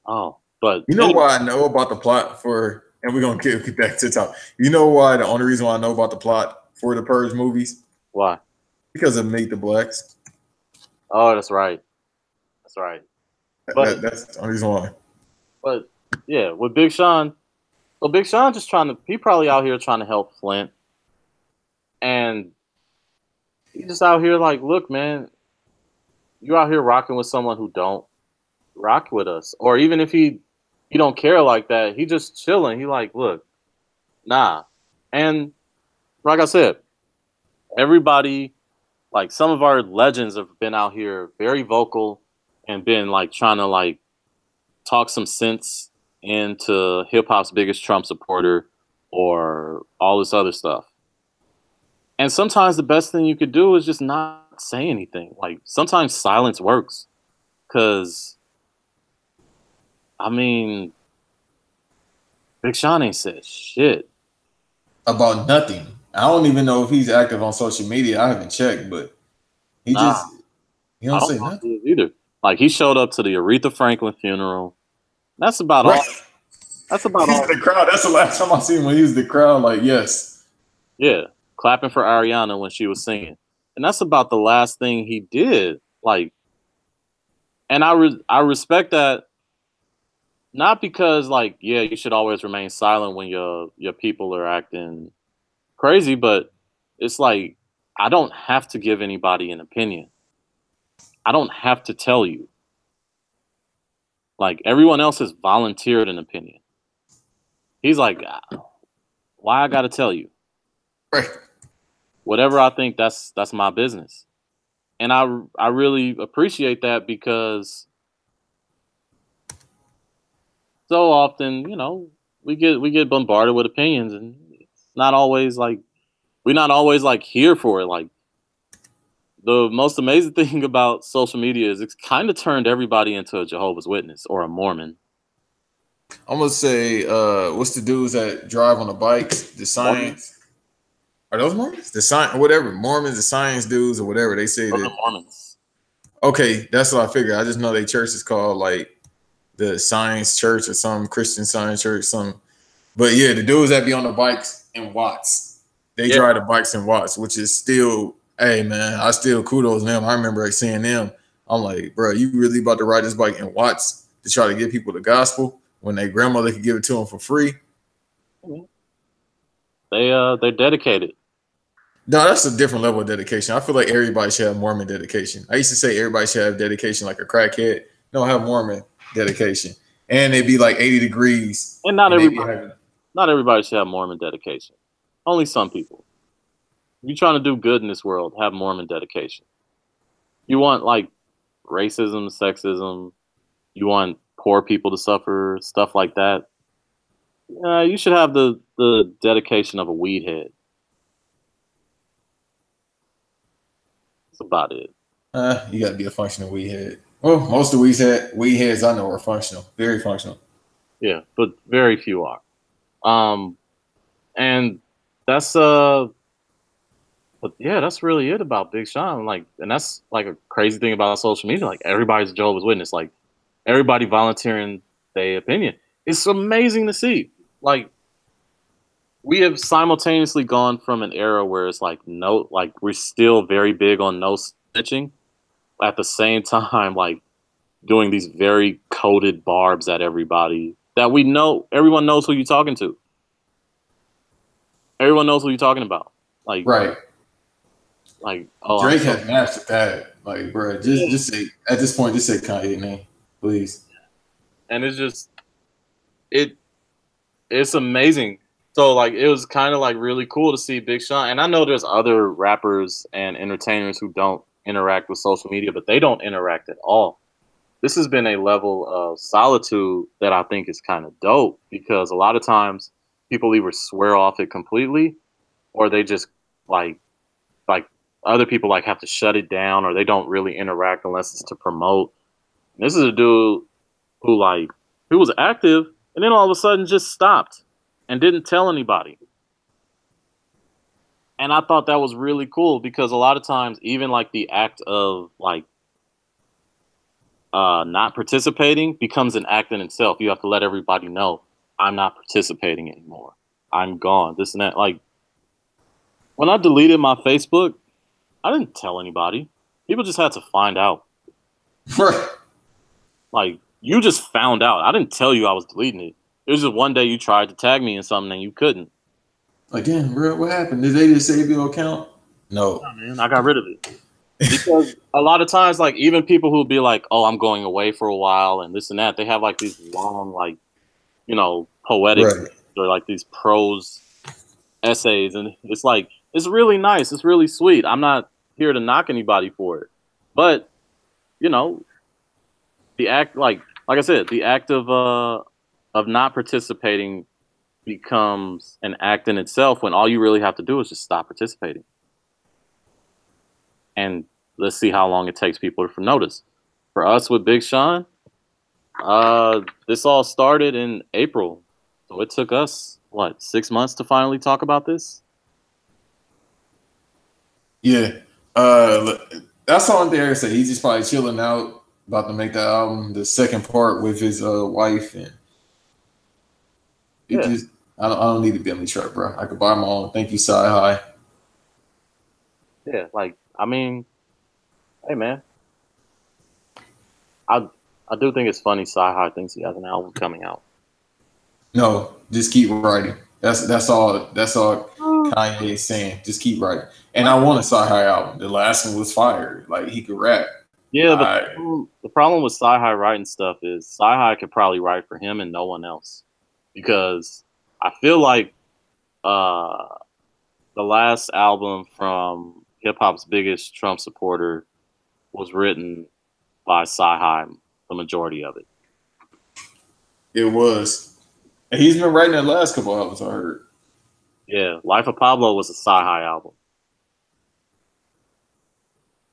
oh, but You know why I know about the plot for, and we're gonna get back to the top. You know why? The only reason why I know about the plot for the Purge movies? Why? Because of Meet the Blacks. Oh, that's right. That's right. But That's the only reason why. But yeah, with Big Sean, so Big Sean just he probably out here trying to help Flint. And he's just out here like, look, man, you out here rocking with someone who don't rock with us. Or even if he don't care like that, he just chilling. He like, look, nah. And like I said, everybody, like some of our legends have been out here very vocal and been like trying to like talk some sense into hip hop's biggest Trump supporter or all this other stuff. And sometimes the best thing you could do is just not say anything. Like sometimes silence works. Cause I mean, Big Sean ain't said shit about nothing. I don't even know if he's active on social media. I haven't checked, but he don't say nothing either. Like he showed up to the Aretha Franklin funeral. That's about all. That's about all. The crowd. That's the last time I seen him when he was the crowd. Like, yes. Yeah. Clapping for Ariana when she was singing. And that's about the last thing he did. Like, and I respect that. Not because like, yeah, you should always remain silent when your people are acting crazy, but it's like, I don't have to give anybody an opinion. I don't have to tell you. Like everyone else has volunteered an opinion. He's like, why I gotta tell you? Right. Whatever I think, that's my business. And I really appreciate that because so often, you know, we get bombarded with opinions and it's not always like we're not always like here for it. Like the most amazing thing about social media is it's kind of turned everybody into a Jehovah's Witness or a Mormon. I'm gonna say, what's the dudes that drive on the bikes? The science. Are those Mormons? The science, whatever Mormons, the science dudes or whatever they say. That Mormons. Okay, that's what I figured. I just know their church is called like the Science Church or some Christian Science Church, some. But yeah, the dudes that be on the bikes in Watts, they drive the bikes in Watts, which is still, hey man, I still kudos them. I remember seeing them. I'm like, bro, you really about to ride this bike in Watts to try to give people the gospel when their grandmother could give it to them for free? They're dedicated. No, that's a different level of dedication. I feel like everybody should have Mormon dedication. I used to say everybody should have dedication like a crackhead. No, have Mormon dedication. And it'd be like 80 degrees. And not everybody should have Mormon dedication. Only some people. If you're trying to do good in this world, have Mormon dedication. You want like racism, sexism, you want poor people to suffer, stuff like that. You should have the dedication of a weed head. That's about it. You got to be a functional weed head. Well, most of the weed heads I know are functional, very functional. Yeah, but very few are. And that's but yeah, that's really it about Big Sean. Like, and that's like a crazy thing about social media. Like everybody's a Jehovah's Witness. Like everybody volunteering their opinion. It's amazing to see. Like we have simultaneously gone from an era where it's like we're still very big on no snitching, at the same time like doing these very coded barbs at everybody that we know. Everyone knows who you're talking to. Everyone knows who you're talking about. Like right. Like Drake has mastered that. Like, bro, just say at this point, just say Kanye name, please. And it's just it's amazing. So like it was kind of like really cool to see Big Sean. And I know there's other rappers and entertainers who don't interact with social media, but they don't interact at all. This has been a level of solitude that I think is kind of dope because a lot of times people either swear off it completely, or they just like other people like have to shut it down, or they don't really interact unless it's to promote. And this is a dude who was active and then all of a sudden just stopped and didn't tell anybody. And I thought that was really cool because a lot of times, even like the act of like not participating becomes an act in itself. You have to let everybody know, I'm not participating anymore. I'm gone. This and that. Like when I deleted my Facebook, I didn't tell anybody. People just had to find out. Like you just found out. I didn't tell you I was deleting it. It was just one day you tried to tag me in something and you couldn't. Like, damn, bro, what happened? Did they just save your account? No. Yeah, man, I got rid of it. Because a lot of times, like, even people who be like, oh, I'm going away for a while and this and that, they have, like, these long, like, you know, poetic or, like, these prose essays. And it's, like, it's really nice. It's really sweet. I'm not here to knock anybody for it. But, you know, the act, like I said, the act of not participating becomes an act in itself when all you really have to do is just stop participating. And let's see how long it takes people to notice. For us with Big Sean, this all started in April. So it took us, 6 months to finally talk about this? Yeah. That's all Derek said. He's just probably chilling out, about to make the album, the second part with his wife. And I don't need a Bentley truck, bro. I could buy my own. Thank you, Sci-Hi. Yeah, like, I mean, hey, man. I do think it's funny Sci-Hi thinks he has an album coming out. No, just keep writing. That's all Kanye is saying. Just keep writing. And I want a Sci-Hi album. The last one was fire. Like, he could rap. Yeah, the problem with Sci-Hi writing stuff is Sci-Hi could probably write for him and no one else. Because I feel like the last album from hip-hop's biggest Trump supporter was written by Sci-Hi, the majority of it. It was. And he's been writing the last couple albums, I heard. Yeah, Life of Pablo was a Sci-Hi album.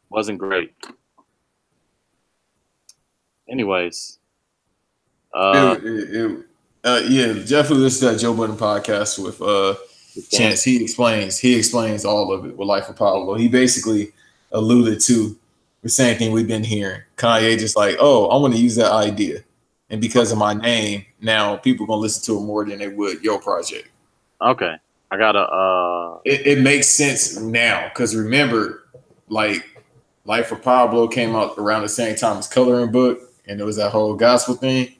Wasn't great. Anyways. Yeah, definitely listen to that Joe Budden podcast with Chance. He explains all of it with Life of Pablo. He basically alluded to the same thing we've been hearing. Kanye just like, oh, I want to use that idea. And because of my name, now people are going to listen to it more than they would your project. Okay. I got to... It makes sense now because remember, like, Life of Pablo came out around the same time as Coloring Book, and there was that whole gospel thing.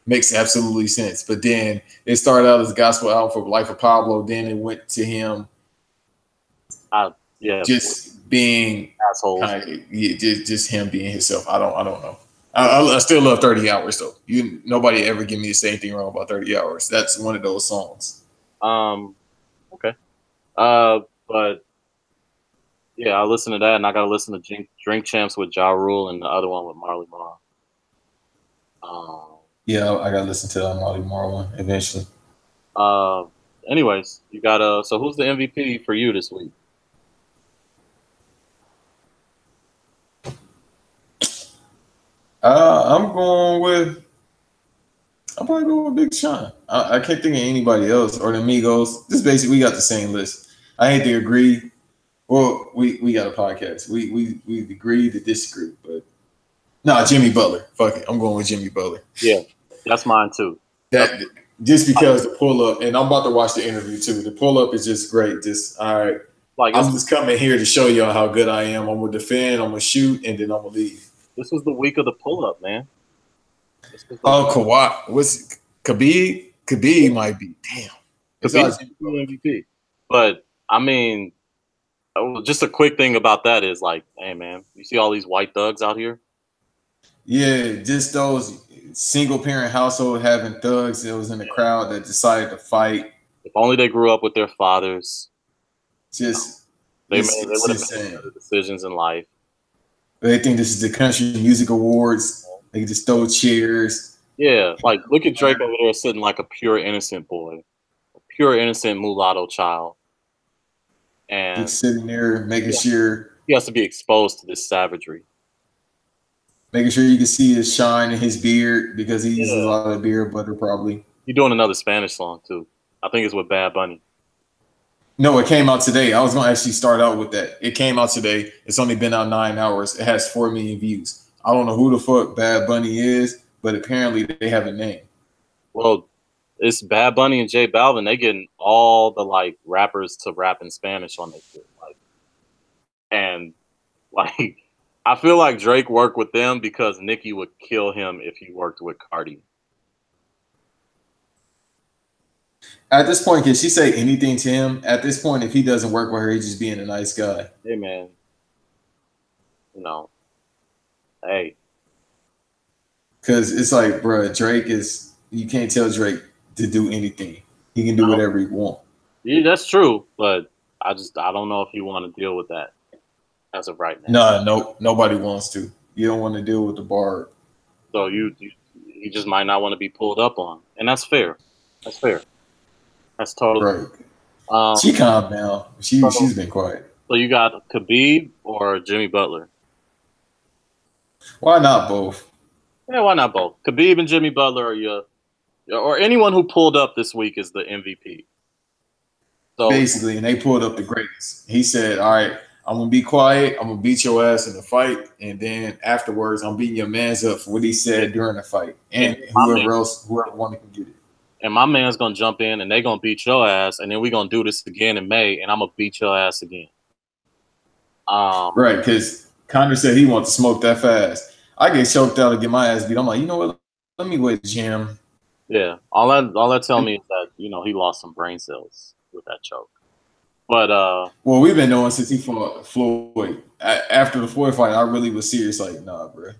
Makes absolutely sense. But then it started out as a gospel album for Life of Pablo. Then it went to him just being asshole. Just him being himself. I don't know. I still love 30 Hours though. Nobody ever give me to say anything wrong about 30 Hours. That's one of those songs. Okay. But yeah, I listen to that, and I gotta listen to Drink Champs with Ja Rule and the other one with Marley Marl. Yeah, I gotta listen to that Marley Marl one eventually. Anyways, you got so who's the MVP for you this week? I'm probably going with Big Sean. I can't think of anybody else or the Migos. Just basically, we got the same list. I hate to agree. Well, we got a podcast. We agree to disagree, but no, Jimmy Butler. Fuck it, I'm going with Jimmy Butler. Yeah, that's mine too. That just because the pull up, and I'm about to watch the interview too. The pull up is just great. Just all right. Like I'm just coming here to show y'all how good I am. I'm gonna defend. I'm gonna shoot, and then I'm gonna leave. This was the week of the pull up, man. Kawhi. What's Khabib? Khabib might be. Damn. Khabib's MVP. But I mean, just a quick thing about that is like, hey man, you see all these white thugs out here? Yeah, just those single parent household having thugs that was in the crowd that decided to fight. If only they grew up with their fathers. Just they would have made other decisions in life. They think this is the Country Music Awards. They just throw chairs. Yeah, like look at Drake over there sitting like a pure innocent boy. pure innocent mulatto child, and Just sitting there making sure he has to be exposed to this savagery. you can see his shine in his beard because he uses a Yeah. lot of beard butter probably. He's doing another Spanish song too. I think it's with Bad Bunny. No, it came out today. I was gonna actually start out with that. It came out today. It's only been out 9 hours. It has 4 million views. I don't know who the fuck Bad Bunny is, but apparently they have a name. Well, it's Bad Bunny and J Balvin. They getting all the like rappers to rap in Spanish on this shit. Like, and like, I feel like Drake worked with them because Nicki would kill him if he worked with Cardi. At this point, can she say anything to him? At this point, if he doesn't work with her, he's just being a nice guy. Hey man, you know, hey, Because it's like, bro, Drake is, you can't tell Drake to do anything. He can do whatever he wants. yeah, that's true. But I don't know if you want to deal with that as of right now. No, nobody wants to. You don't want to deal with the bar. So you just might not want to be pulled up on, and that's fair. That's fair. That's totally Right. She calmed down. She's been quiet. So you got Khabib or Jimmy Butler? Why not both? Yeah, why not both? Khabib and Jimmy Butler are your, or anyone who pulled up this week is the MVP. So Basically, and they pulled up the greatest. He said, all right, I'm going to be quiet. I'm going to beat your ass in the fight. And then afterwards, I'm beating your mans up for what he said during the fight. And whoever wanted can get it. And my man's going to jump in and they're going to beat your ass. And then we're going to do this again in May. And I'm going to beat your ass again. Right, because Conor said he wants to smoke that fast. I get choked out and get my ass beat. I'm like, you know what? Let me wait, Jim. Yeah. All that tell me is that, he lost some brain cells with that choke. But well, we've been knowing since he fought Floyd. After the Floyd fight, I really was serious. Like, nah, bro,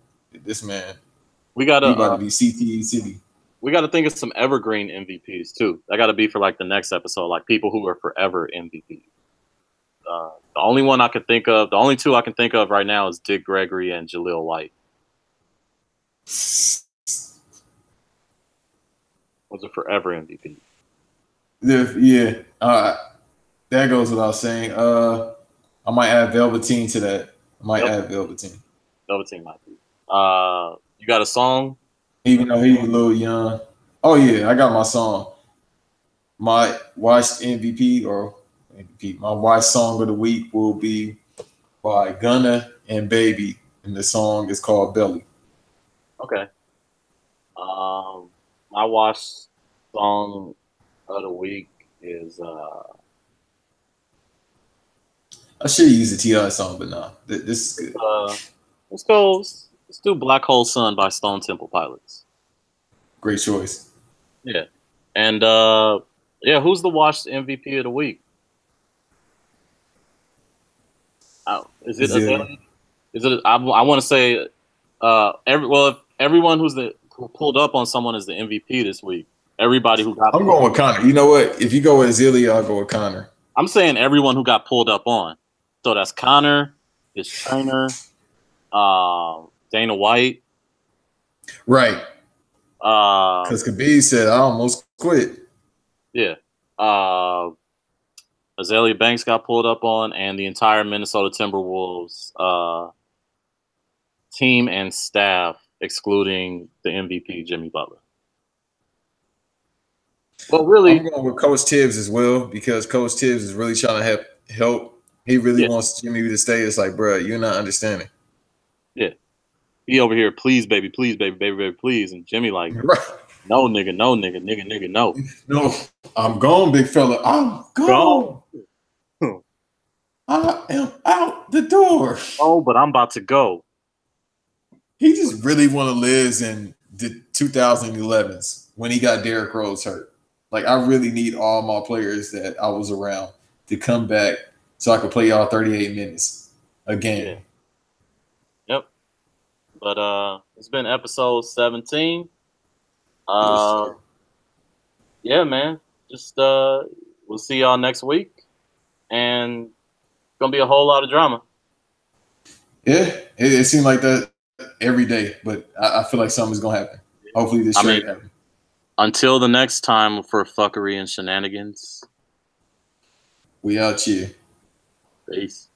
this man, we gotta he about to be CTE City. We got to think of some evergreen MVPs too. That got to be for like the next episode, like people who are forever MVPs. The only one I could think of, the only two I can think of right now is Dick Gregory and Jaleel White. Was a forever MVP. Yeah. That goes without saying. I might add Velveteen to that. Add Velveteen. Velveteen might be. You got a song? Even though he's a little young. Oh yeah, I got my song. My watched MVP or MVP. My watch song of the week will be by Gunna and Baby, and the song is called Belly. Okay. My watch song of the week is I should use the T.I. song, but nah, this is good. Let's do Black Hole Sun by Stone Temple Pilots. Great choice. Yeah. And who's the watched MVP of the week? Is it Azalea? Is it I want to say if everyone who pulled up on someone is the MVP this week. Everybody who got I'm going with Conor. You know what? If you go with Azealia, I'll go with Conor. I'm saying everyone who got pulled up on. So that's Conor, his trainer, Dana White. Right. Because Khabib said, I almost quit. Yeah. Azalea Banks got pulled up on, and the entire Minnesota Timberwolves team and staff, excluding the MVP, Jimmy Butler. Well, really, I'm going with Coach Tibbs as well because Coach Tibbs is really trying to help. He really wants Jimmy to stay. It's like, bro, you're not understanding. Yeah. He over here, please, baby, please. And Jimmy like, right. No, nigga, no. No, I'm gone, big fella. I'm gone. I am out the door. Oh, but I'm about to go. He just really want to live in the 2011s when he got Derrick Rose hurt. Like, I really need all my players that I was around to come back so I could play y'all 38 minutes again. Yeah. Yep. But it's been episode 17. Yeah, man. Just we'll see y'all next week, and it's gonna be a whole lot of drama. Yeah, it seemed like that every day, but I feel like something's gonna happen. Hopefully, this trade happens. Until the next time for fuckery and shenanigans. We out here. Peace.